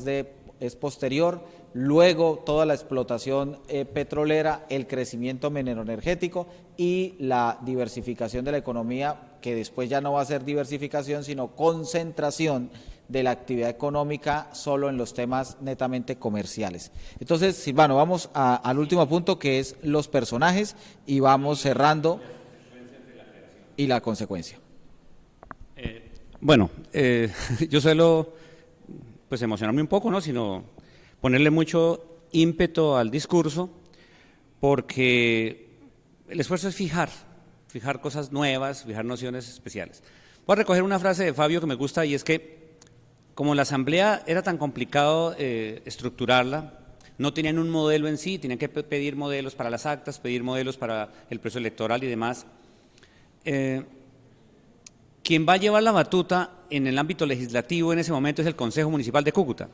es posterior, luego toda la explotación petrolera, el crecimiento mineroenergético y la diversificación de la economía, que después ya no va a ser diversificación, sino concentración de la actividad económica solo en los temas netamente comerciales. Entonces, Silvano, vamos al último punto, que es los personajes, y vamos cerrando y la consecuencia. Bueno, yo suelo pues emocionarme un poco, ¿no? Sino ponerle mucho ímpetu al discurso, porque el esfuerzo es fijar cosas nuevas, fijar nociones especiales. Voy a recoger una frase de Fabio que me gusta, y es que como la asamblea era tan complicado estructurarla, no tenían un modelo en sí, tenían que pedir modelos para las actas, pedir modelos para el proceso electoral y demás. Quien va a llevar la batuta en el ámbito legislativo en ese momento es el Consejo Municipal de Cúcuta,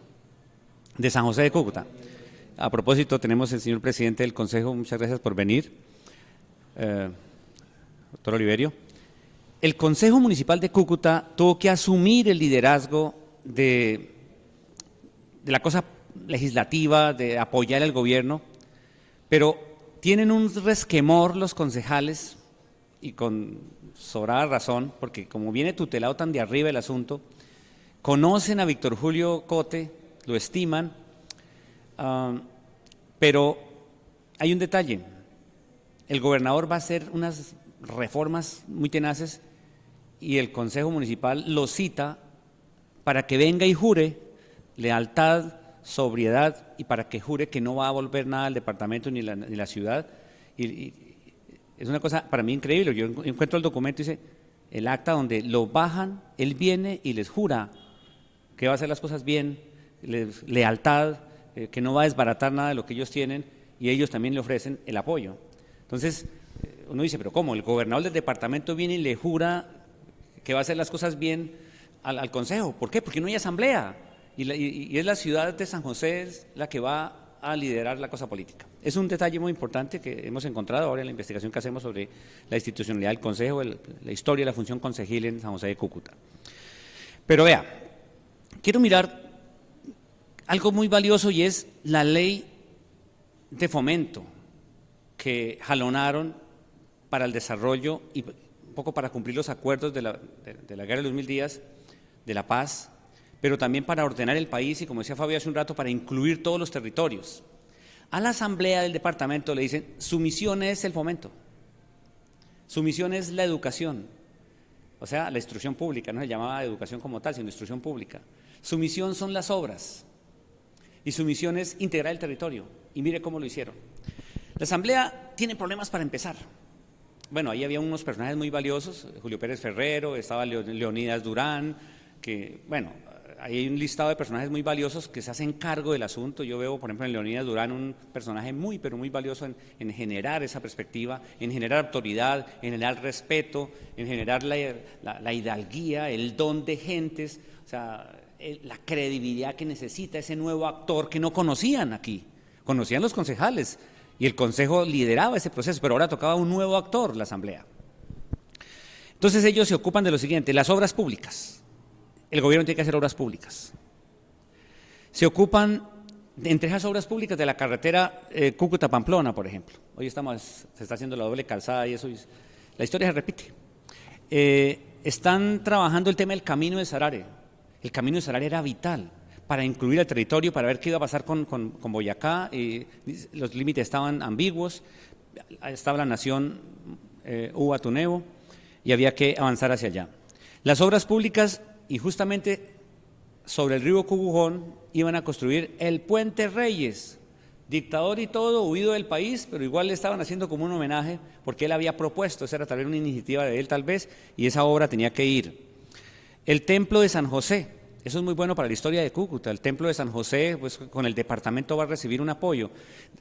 de San José de Cúcuta. A propósito, tenemos el señor presidente del Consejo, muchas gracias por venir, doctor Oliverio. El Consejo Municipal de Cúcuta tuvo que asumir el liderazgo de la cosa legislativa, de apoyar al gobierno, pero tienen un resquemor los concejales, y con sobrada razón, porque como viene tutelado tan de arriba el asunto, conocen a Víctor Julio Cote, lo estiman, pero hay un detalle: el gobernador va a hacer unas reformas muy tenaces y el Consejo Municipal lo cita para que venga y jure lealtad, sobriedad, y para que jure que no va a volver nada al departamento ni la ciudad. Y es una cosa para mí increíble. Yo encuentro el documento y dice, el acta donde lo bajan, él viene y les jura que va a hacer las cosas bien, lealtad, que no va a desbaratar nada de lo que ellos tienen, y ellos también le ofrecen el apoyo. Entonces, uno dice, pero ¿cómo? El gobernador del departamento viene y le jura que va a hacer las cosas bien al Consejo. ¿Por qué? Porque no hay asamblea, y es la ciudad de San José la que va a liderar la cosa política. Es un detalle muy importante que hemos encontrado ahora en la investigación que hacemos sobre la institucionalidad del Consejo, la historia de la función concejil en San José de Cúcuta. Pero vea, quiero mirar algo muy valioso, y es la ley de fomento que jalonaron para el desarrollo y un poco para cumplir los acuerdos de la Guerra de los 1000 días, de la paz, pero también para ordenar el país y, como decía Fabio hace un rato, para incluir todos los territorios. A la asamblea del departamento le dicen, su misión es el fomento, su misión es la educación, o sea, la instrucción pública, no se llamaba educación como tal, sino instrucción pública. Su misión son las obras, y su misión es integrar el territorio, y mire cómo lo hicieron. La asamblea tiene problemas para empezar. Bueno, ahí había unos personajes muy valiosos, Julio Pérez Ferrero, estaba Leonidas Durán, que, bueno, ahí hay un listado de personajes muy valiosos que se hacen cargo del asunto. Yo veo, por ejemplo, en Leonidas Durán un personaje muy, pero muy valioso en generar esa perspectiva, en generar autoridad, en generar respeto, en generar la hidalguía, el don de gentes, o sea, la credibilidad que necesita ese nuevo actor que no conocían aquí, conocían los concejales, y el Consejo lideraba ese proceso, pero ahora tocaba un nuevo actor, la asamblea. Entonces ellos se ocupan de lo siguiente, las obras públicas. El gobierno tiene que hacer obras públicas. Se ocupan, entre esas obras públicas, de la carretera Cúcuta-Pamplona, por ejemplo. Hoy se está haciendo la doble calzada y eso, la historia se repite. están trabajando el tema del Camino de Sarare. El Camino de Sarare era vital para incluir el territorio, para ver qué iba a pasar con Boyacá. Los límites estaban ambiguos, estaba la nación Uva-Tunebo y había que avanzar hacia allá. Las obras públicas, y justamente sobre el río Cubujón, iban a construir el Puente Reyes, dictador y todo, huido del país, pero igual le estaban haciendo como un homenaje, porque él había propuesto, esa era tal vez una iniciativa de él tal vez, y esa obra tenía que ir. El Templo de San José, eso es muy bueno para la historia de Cúcuta. El Templo de San José, pues con el departamento va a recibir un apoyo.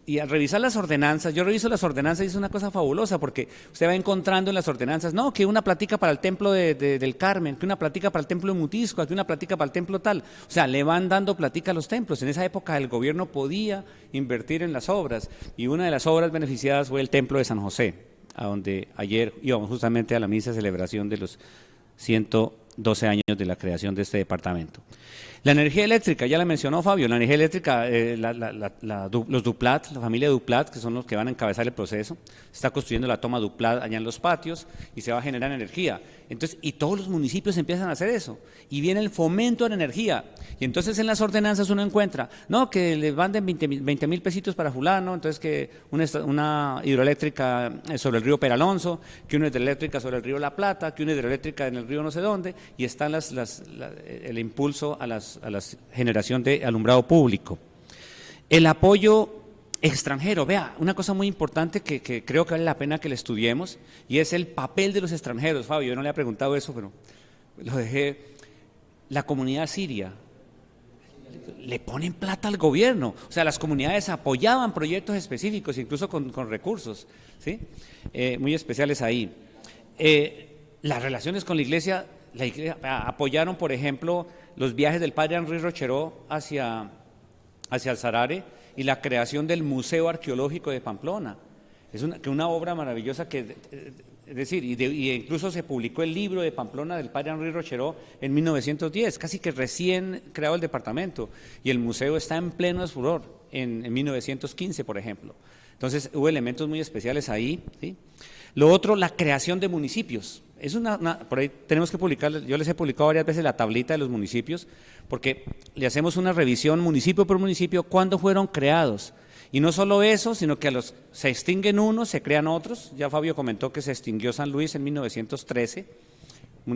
Y al revisar las ordenanzas, yo reviso las ordenanzas y es una cosa fabulosa, porque usted va encontrando en las ordenanzas, no, que una platica para el Templo del Carmen, que una platica para el Templo de Mutisco, que una platica para el Templo tal. O sea, le van dando platica a los templos. En esa época el gobierno podía invertir en las obras, y una de las obras beneficiadas fue el Templo de San José, a donde ayer íbamos justamente a la misa de celebración de los 112 años de la creación de este departamento. La energía eléctrica, ya la mencionó Fabio, la energía eléctrica, los Duplat, la familia Duplat, que son los que van a encabezar el proceso, se está construyendo la toma Duplat allá en los patios y se va a generar energía. Entonces, y todos los municipios empiezan a hacer eso, y viene el fomento de la energía, y entonces en las ordenanzas uno encuentra, no, que le manden 20,000 pesitos para fulano, entonces que una hidroeléctrica sobre el río Peralonso, que una hidroeléctrica sobre el río La Plata, que una hidroeléctrica en el río no sé dónde, y están el impulso a la generación de alumbrado público. El apoyo extranjero, vea, una cosa muy importante que creo que vale la pena que le estudiemos, y es el papel de los extranjeros. Fabio, yo no le he preguntado eso, pero lo dejé. La comunidad siria, le ponen plata al gobierno, o sea, las comunidades apoyaban proyectos específicos, incluso con recursos, ¿sí? Muy especiales ahí. Las relaciones con la iglesia apoyaron, por ejemplo, los viajes del padre Henri Rocheró hacia el Sarare, y la creación del Museo Arqueológico de Pamplona. Es una obra maravillosa es decir, y incluso se publicó el libro de Pamplona del padre Henri Rocheró en 1910, casi que recién creado el departamento, y el museo está en pleno furor en 1915, por ejemplo. Entonces hubo elementos muy especiales ahí, ¿sí? Lo otro, la creación de municipios. Es por ahí tenemos que publicar, yo les he publicado varias veces la tablita de los municipios, porque le hacemos una revisión municipio por municipio, cuándo fueron creados. Y no solo eso, sino que se extinguen unos, se crean otros. Ya Fabio comentó que se extinguió San Luis en 1913.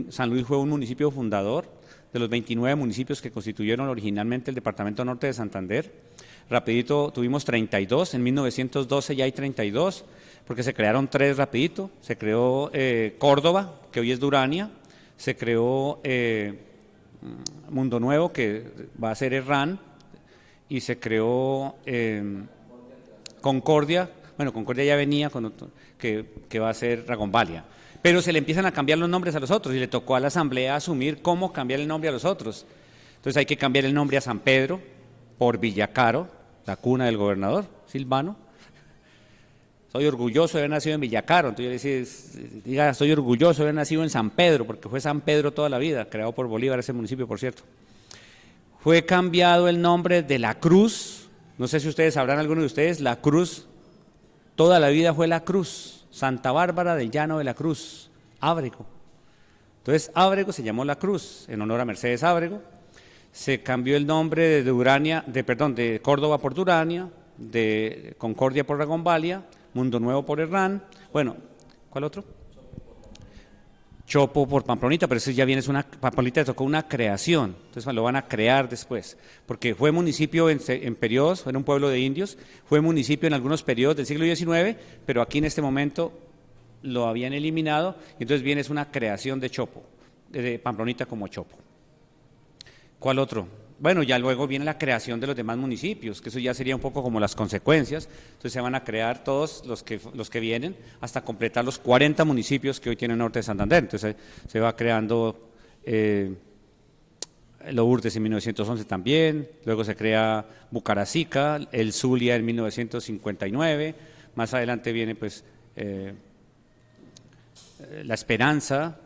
San Luis fue un municipio fundador de los 29 municipios que constituyeron originalmente el departamento norte de Santander. Rapidito tuvimos 32, en 1912 ya hay 32, porque se crearon 3 rapidito. Se creó Córdoba, que hoy es Durania, se creó Mundo Nuevo, que va a ser Herrán, y se creó Concordia. Bueno, Concordia ya venía, que va a ser Ragombalia, pero se le empiezan a cambiar los nombres a los otros, y le tocó a la asamblea asumir cómo cambiar el nombre a los otros. Entonces hay que cambiar el nombre a San Pedro por Villacaro, la cuna del gobernador Silvano. Soy orgulloso de haber nacido en Villacaro. Entonces yo le decía, diga, soy orgulloso de haber nacido en San Pedro, porque fue San Pedro toda la vida, creado por Bolívar, ese municipio, por cierto. Fue cambiado el nombre de La Cruz, no sé si ustedes sabrán, algunos de ustedes, La Cruz, toda la vida fue La Cruz, Santa Bárbara del Llano de la Cruz, Ábrego. Entonces Ábrego se llamó La Cruz, en honor a Mercedes Ábrego. Se cambió el nombre de Córdoba por Durania, de Concordia por Ragombalia, Mundo Nuevo por Herrán, bueno, ¿cuál otro? Chopo por Pamplonita, pero eso ya viene, Pamplonita le tocó una creación, entonces lo van a crear después, porque fue municipio en periodos, era un pueblo de indios, fue municipio en algunos periodos del siglo XIX, pero aquí en este momento lo habían eliminado, y entonces viene una creación de Chopo, de Pamplonita como Chopo. ¿Cuál otro? Bueno, ya luego viene la creación de los demás municipios, que eso ya sería un poco como las consecuencias. Entonces se van a crear todos los que vienen hasta completar los 40 municipios que hoy tiene Norte de Santander. Entonces se va creando Lourdes en 1911 también, luego se crea Bucaracica, el Zulia en 1959, más adelante viene pues La Esperanza,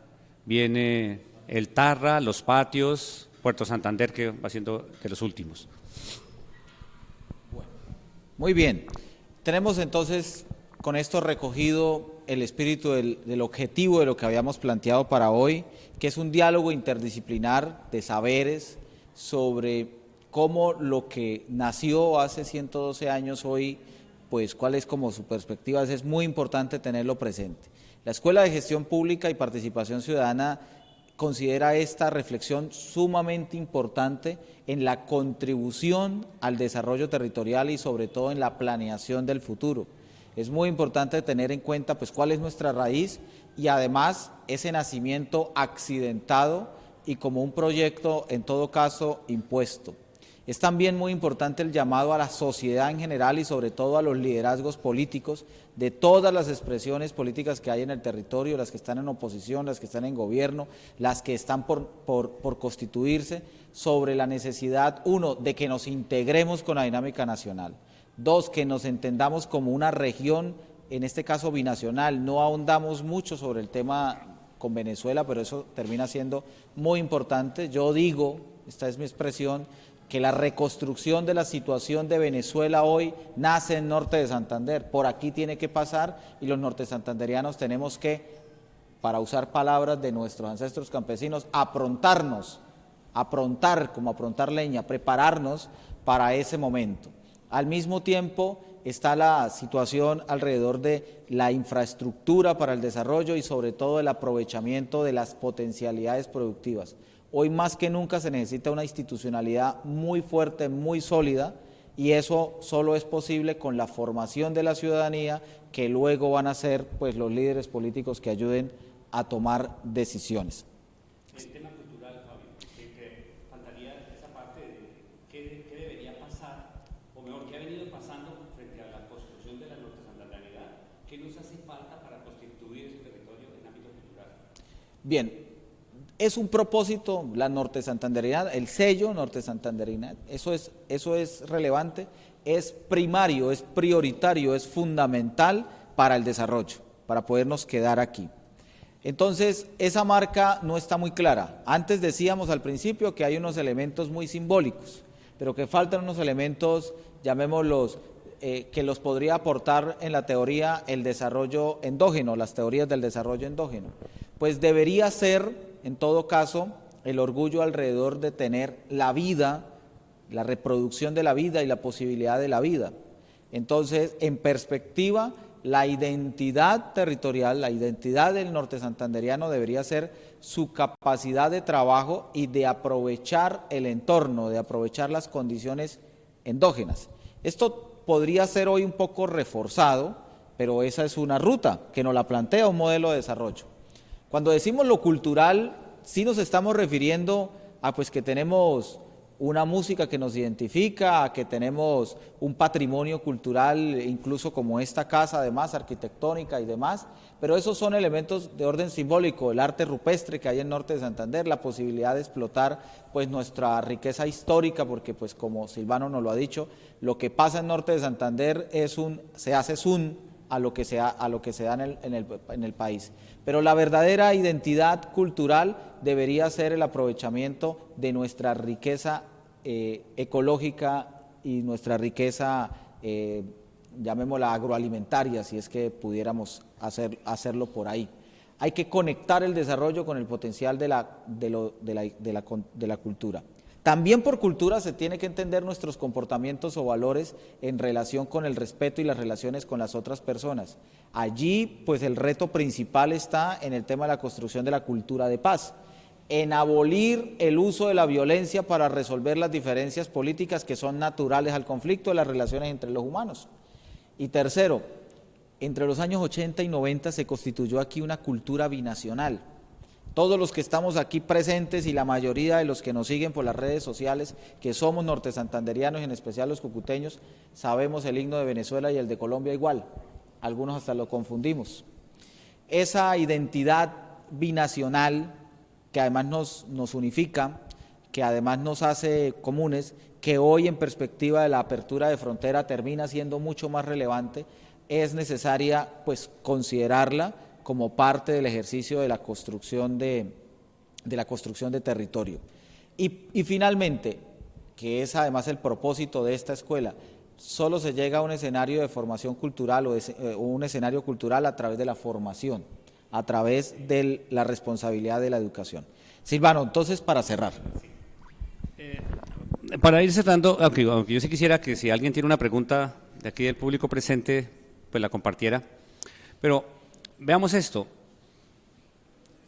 viene el Tarra, Los Patios, Puerto Santander, que va siendo de los últimos. Muy bien, tenemos entonces con esto recogido el espíritu del objetivo de lo que habíamos planteado para hoy, que es un diálogo interdisciplinar de saberes sobre cómo lo que nació hace 112 años hoy, pues cuál es como su perspectiva. Es muy importante tenerlo presente. La Escuela de Gestión Pública y Participación Ciudadana considera esta reflexión sumamente importante en la contribución al desarrollo territorial y sobre todo en la planeación del futuro. Es muy importante tener en cuenta pues cuál es nuestra raíz y además ese nacimiento accidentado y como un proyecto en todo caso impuesto. Es también muy importante el llamado a la sociedad en general y sobre todo a los liderazgos políticos de todas las expresiones políticas que hay en el territorio, las que están en oposición, las que están en gobierno, las que están por constituirse, sobre la necesidad, uno, de que nos integremos con la dinámica nacional, dos, que nos entendamos como una región, en este caso binacional. No ahondamos mucho sobre el tema con Venezuela, pero eso termina siendo muy importante. Yo digo, esta es mi expresión, que la reconstrucción de la situación de Venezuela hoy nace en Norte de Santander. Por aquí tiene que pasar y los norte santanderianos tenemos que, para usar palabras de nuestros ancestros campesinos, aprontarnos, aprontar como aprontar leña, prepararnos para ese momento. Al mismo tiempo está la situación alrededor de la infraestructura para el desarrollo y sobre todo el aprovechamiento de las potencialidades productivas. Hoy más que nunca se necesita una institucionalidad muy fuerte, muy sólida, y eso solo es posible con la formación de la ciudadanía, que luego van a ser pues los líderes políticos que ayuden a tomar decisiones. El tema cultural, Fabio, que faltaría esa parte de qué debería pasar, o mejor, qué ha venido pasando frente a la construcción de la norte santandereanidad, qué nos hace falta para constituir ese territorio en ámbito cultural. Bien. Es un propósito la norte santandereana, el sello norte santandereana, eso es relevante, es primario, es prioritario, es fundamental para el desarrollo, para podernos quedar aquí. Entonces, esa marca no está muy clara. Antes decíamos al principio que hay unos elementos muy simbólicos, pero que faltan unos elementos, llamémoslos, que los podría aportar en la teoría el desarrollo endógeno, las teorías del desarrollo endógeno. Pues debería ser, en todo caso, el orgullo alrededor de tener la vida, la reproducción de la vida y la posibilidad de la vida. Entonces, en perspectiva, la identidad territorial, la identidad del norte santanderiano debería ser su capacidad de trabajo y de aprovechar el entorno, de aprovechar las condiciones endógenas. Esto podría ser hoy un poco reforzado, pero esa es una ruta que nos la plantea un modelo de desarrollo. Cuando decimos lo cultural, sí nos estamos refiriendo a pues que tenemos una música que nos identifica, a que tenemos un patrimonio cultural, incluso como esta casa, además, arquitectónica y demás, pero esos son elementos de orden simbólico, el arte rupestre que hay en Norte de Santander, la posibilidad de explotar pues nuestra riqueza histórica, porque pues como Silvano nos lo ha dicho, lo que pasa en Norte de Santander se hace a lo que se da en el país. Pero la verdadera identidad cultural debería ser el aprovechamiento de nuestra riqueza ecológica y nuestra riqueza, llamémosla agroalimentaria, si es que pudiéramos hacerlo por ahí. Hay que conectar el desarrollo con el potencial de la cultura. También por cultura se tiene que entender nuestros comportamientos o valores en relación con el respeto y las relaciones con las otras personas. Allí, pues el reto principal está en el tema de la construcción de la cultura de paz, en abolir el uso de la violencia para resolver las diferencias políticas que son naturales al conflicto de las relaciones entre los humanos. Y tercero, entre los años 80 y 90 se constituyó aquí una cultura binacional. Todos los que estamos aquí presentes y la mayoría de los que nos siguen por las redes sociales, que somos norte santanderianos y en especial los cucuteños, sabemos el himno de Venezuela y el de Colombia igual. Algunos hasta lo confundimos. Esa identidad binacional que además nos unifica, que además nos hace comunes, que hoy en perspectiva de la apertura de frontera termina siendo mucho más relevante, es necesaria pues considerarla como parte del ejercicio de la construcción de territorio. Y finalmente, que es además el propósito de esta escuela, solo se llega a un escenario de formación cultural o un escenario cultural a través de la formación, a través de la responsabilidad de la educación. Silvano, entonces, para cerrar. Para ir cerrando, aunque yo sí quisiera que si alguien tiene una pregunta de aquí del público presente, pues la compartiera. Pero veamos esto.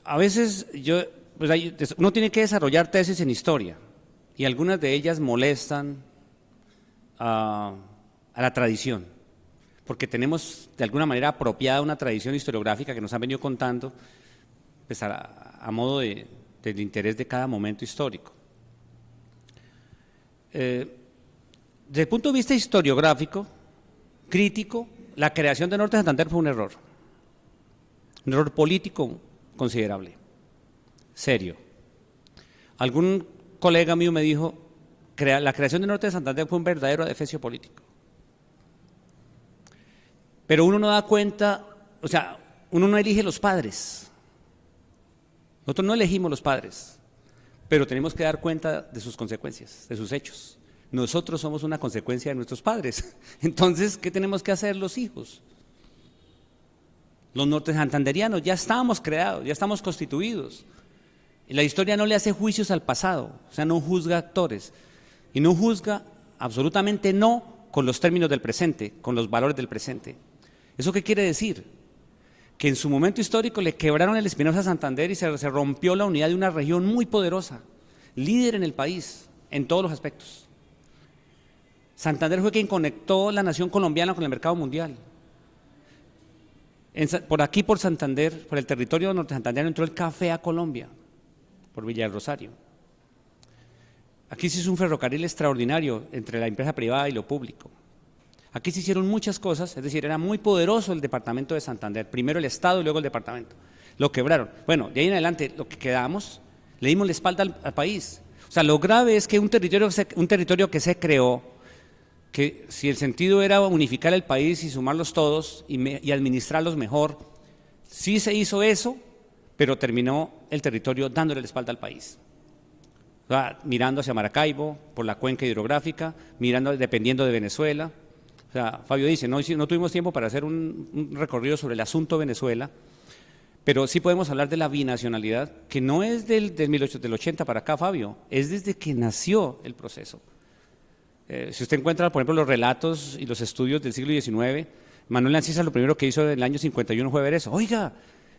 A veces pues uno tiene que desarrollar tesis en historia y algunas de ellas molestan a la tradición, porque tenemos de alguna manera apropiada una tradición historiográfica que nos han venido contando pues a modo del interés de cada momento histórico. Desde el punto de vista historiográfico, crítico, la creación de Norte de Santander fue un error político considerable, serio. Algún colega mío me dijo, la creación de Norte de Santander fue un verdadero adefesio político. Pero uno no da cuenta, o sea, uno no elige los padres. Nosotros no elegimos los padres, pero tenemos que dar cuenta de sus consecuencias, de sus hechos. Nosotros somos una consecuencia de nuestros padres. Entonces, ¿qué tenemos que hacer los hijos? Los norte santanderianos ya estábamos creados, ya estamos constituidos. Y la historia no le hace juicios al pasado, o sea, no juzga actores. Y no juzga absolutamente no con los términos del presente, con los valores del presente. ¿Eso qué quiere decir? Que en su momento histórico le quebraron el Espinosa a Santander y se rompió la unidad de una región muy poderosa, líder en el país, en todos los aspectos. Santander fue quien conectó la nación colombiana con el mercado mundial. Por aquí, por Santander, por el territorio norte santandereano, entró el café a Colombia, por Villa del Rosario. Aquí se hizo un ferrocarril extraordinario entre la empresa privada y lo público. Aquí se hicieron muchas cosas, es decir, era muy poderoso el departamento de Santander, primero el Estado y luego el departamento. Lo quebraron. Bueno, de ahí en adelante, lo que quedamos, le dimos la espalda al país. O sea, lo grave es que un territorio que se creó, que si el sentido era unificar el país y sumarlos todos y administrarlos mejor, sí se hizo eso, pero terminó el territorio dándole la espalda al país. O sea, mirando hacia Maracaibo, por la cuenca hidrográfica, dependiendo de Venezuela. O sea, Fabio dice, no tuvimos tiempo para hacer un recorrido sobre el asunto Venezuela, pero sí podemos hablar de la binacionalidad, que no es del 80 para acá, Fabio, es desde que nació el proceso. Si usted encuentra, por ejemplo, los relatos y los estudios del siglo XIX, Manuel Ancisa lo primero que hizo en el año 51 fue ver eso. Oiga,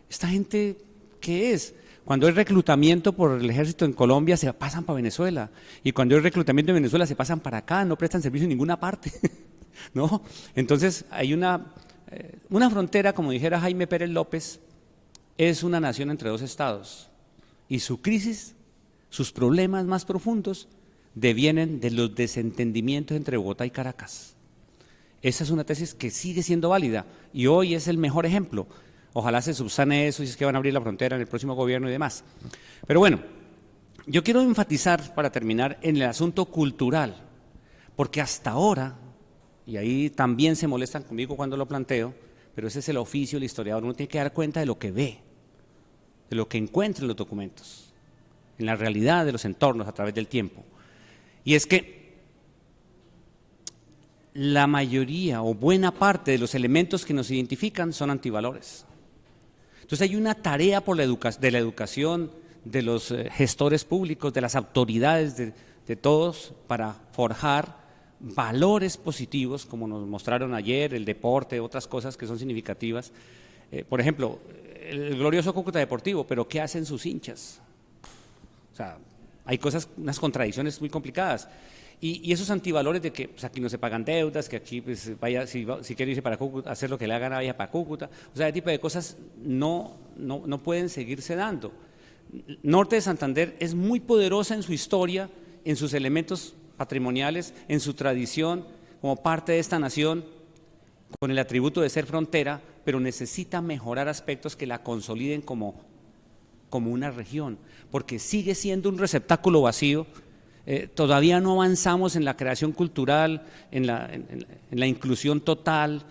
¿esta gente qué es? Cuando hay reclutamiento por el ejército en Colombia, se pasan para Venezuela. Y cuando hay reclutamiento en Venezuela, se pasan para acá, no prestan servicio en ninguna parte. ¿No? Entonces, hay una frontera, como dijera Jaime Pérez López, es una nación entre dos estados. Y su crisis, sus problemas más profundos, devienen de los desentendimientos entre Bogotá y Caracas. Esa es una tesis que sigue siendo válida y hoy es el mejor ejemplo. Ojalá se subsane eso y es que van a abrir la frontera en el próximo gobierno y demás. Pero bueno, yo quiero enfatizar para terminar en el asunto cultural, porque hasta ahora, y ahí también se molestan conmigo cuando lo planteo, pero ese es el oficio del historiador, uno tiene que dar cuenta de lo que ve, de lo que encuentra en los documentos, en la realidad de los entornos a través del tiempo. Y es que la mayoría o buena parte de los elementos que nos identifican son antivalores. Entonces hay una tarea de la educación, de los gestores públicos, de las autoridades, de todos, para forjar valores positivos, como nos mostraron ayer, el deporte, otras cosas que son significativas. Por ejemplo, el glorioso Cúcuta Deportivo, pero ¿qué hacen sus hinchas? O sea, hay unas contradicciones muy complicadas. Y esos antivalores de que pues, aquí no se pagan deudas, que aquí pues, vaya, si quiere irse para Cúcuta, hacer lo que le haga gana, vaya para Cúcuta. O sea, ese tipo de cosas no pueden seguirse dando. Norte de Santander es muy poderosa en su historia, en sus elementos patrimoniales, en su tradición, como parte de esta nación, con el atributo de ser frontera, pero necesita mejorar aspectos que la consoliden como una región, porque sigue siendo un receptáculo vacío. Todavía no avanzamos en la creación cultural, en la inclusión total,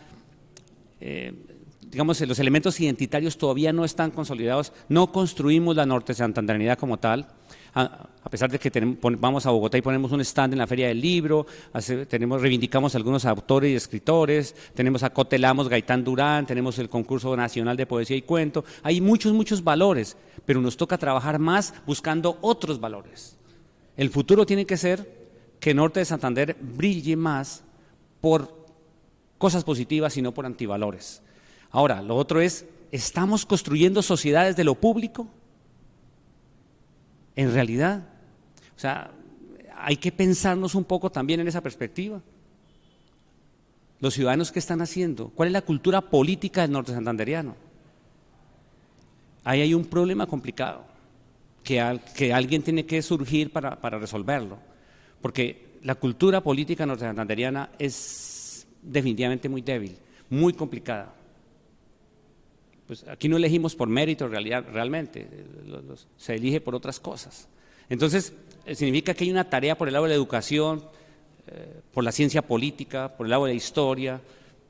digamos, los elementos identitarios todavía no están consolidados, no construimos la norte santandereanidad como tal. A pesar de que vamos a Bogotá y ponemos un stand en la Feria del Libro, reivindicamos a algunos autores y escritores, tenemos a Cotelamos Gaitán Durán, tenemos el concurso nacional de poesía y cuento, hay muchos valores, pero nos toca trabajar más buscando otros valores. El futuro tiene que ser que Norte de Santander brille más por cosas positivas y no por antivalores. Ahora, lo otro es, ¿estamos construyendo sociedades de lo público? En realidad, o sea, hay que pensarnos un poco también en esa perspectiva. Los ciudadanos, ¿qué están haciendo? ¿Cuál es la cultura política del norte santanderiano? Ahí hay un problema complicado que alguien tiene que surgir para resolverlo, porque la cultura política norte santanderiana es definitivamente muy débil, muy complicada. Pues aquí no elegimos por mérito realmente, se elige por otras cosas. Entonces, significa que hay una tarea por el lado de la educación, por la ciencia política, por el lado de la historia,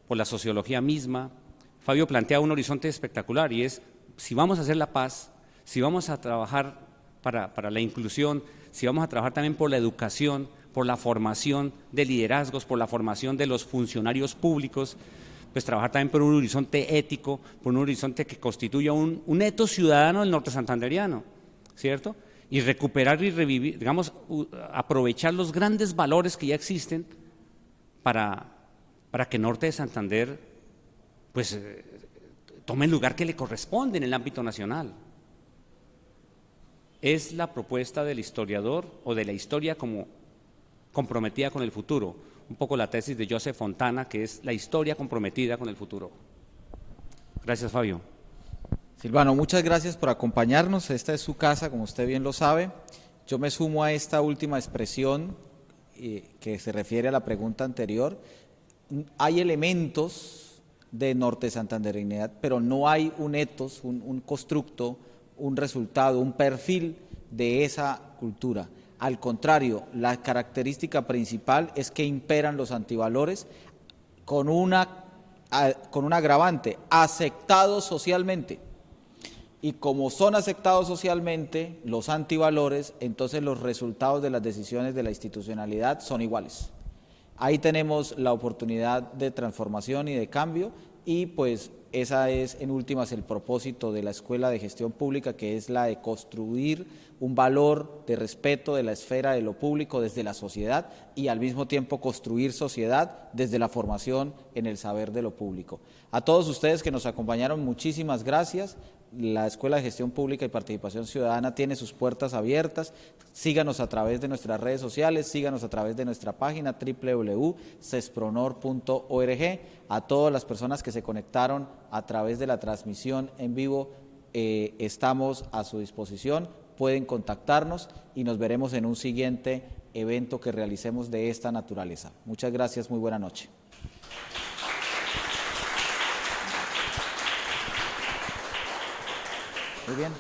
por la sociología misma. Fabio plantea un horizonte espectacular y es, si vamos a hacer la paz, si vamos a trabajar para la inclusión, si vamos a trabajar también por la educación, por la formación de liderazgos, por la formación de los funcionarios públicos, pues trabajar también por un horizonte ético, por un horizonte que constituya un etos ciudadano del norte santanderiano, ¿cierto? Y recuperar y revivir, digamos, aprovechar los grandes valores que ya existen para que Norte de Santander, pues, tome el lugar que le corresponde en el ámbito nacional. Es la propuesta del historiador o de la historia como comprometida con el futuro, un poco la tesis de Joseph Fontana, que es la historia comprometida con el futuro. Gracias, Fabio. Silvano, muchas gracias por acompañarnos. Esta es su casa, como usted bien lo sabe. Yo me sumo a esta última expresión que se refiere a la pregunta anterior. Hay elementos de norte santanderinidad, pero no hay un etos, un constructo, un resultado, un perfil de esa cultura. Al contrario, la característica principal es que imperan los antivalores con un agravante, aceptados socialmente. Y como son aceptados socialmente los antivalores, entonces los resultados de las decisiones de la institucionalidad son iguales. Ahí tenemos la oportunidad de transformación y de cambio, y pues esa es en últimas el propósito de la Escuela de Gestión Pública, que es la de construir un valor de respeto de la esfera de lo público desde la sociedad y al mismo tiempo construir sociedad desde la formación en el saber de lo público. A todos ustedes que nos acompañaron, muchísimas gracias. La Escuela de Gestión Pública y Participación Ciudadana tiene sus puertas abiertas. Síganos a través de nuestras redes sociales, síganos a través de nuestra página www.cespronor.org. A todas las personas que se conectaron a través de la transmisión en vivo, estamos a su disposición, pueden contactarnos y nos veremos en un siguiente evento que realicemos de esta naturaleza. Muchas gracias, muy buena noche. Muy bien.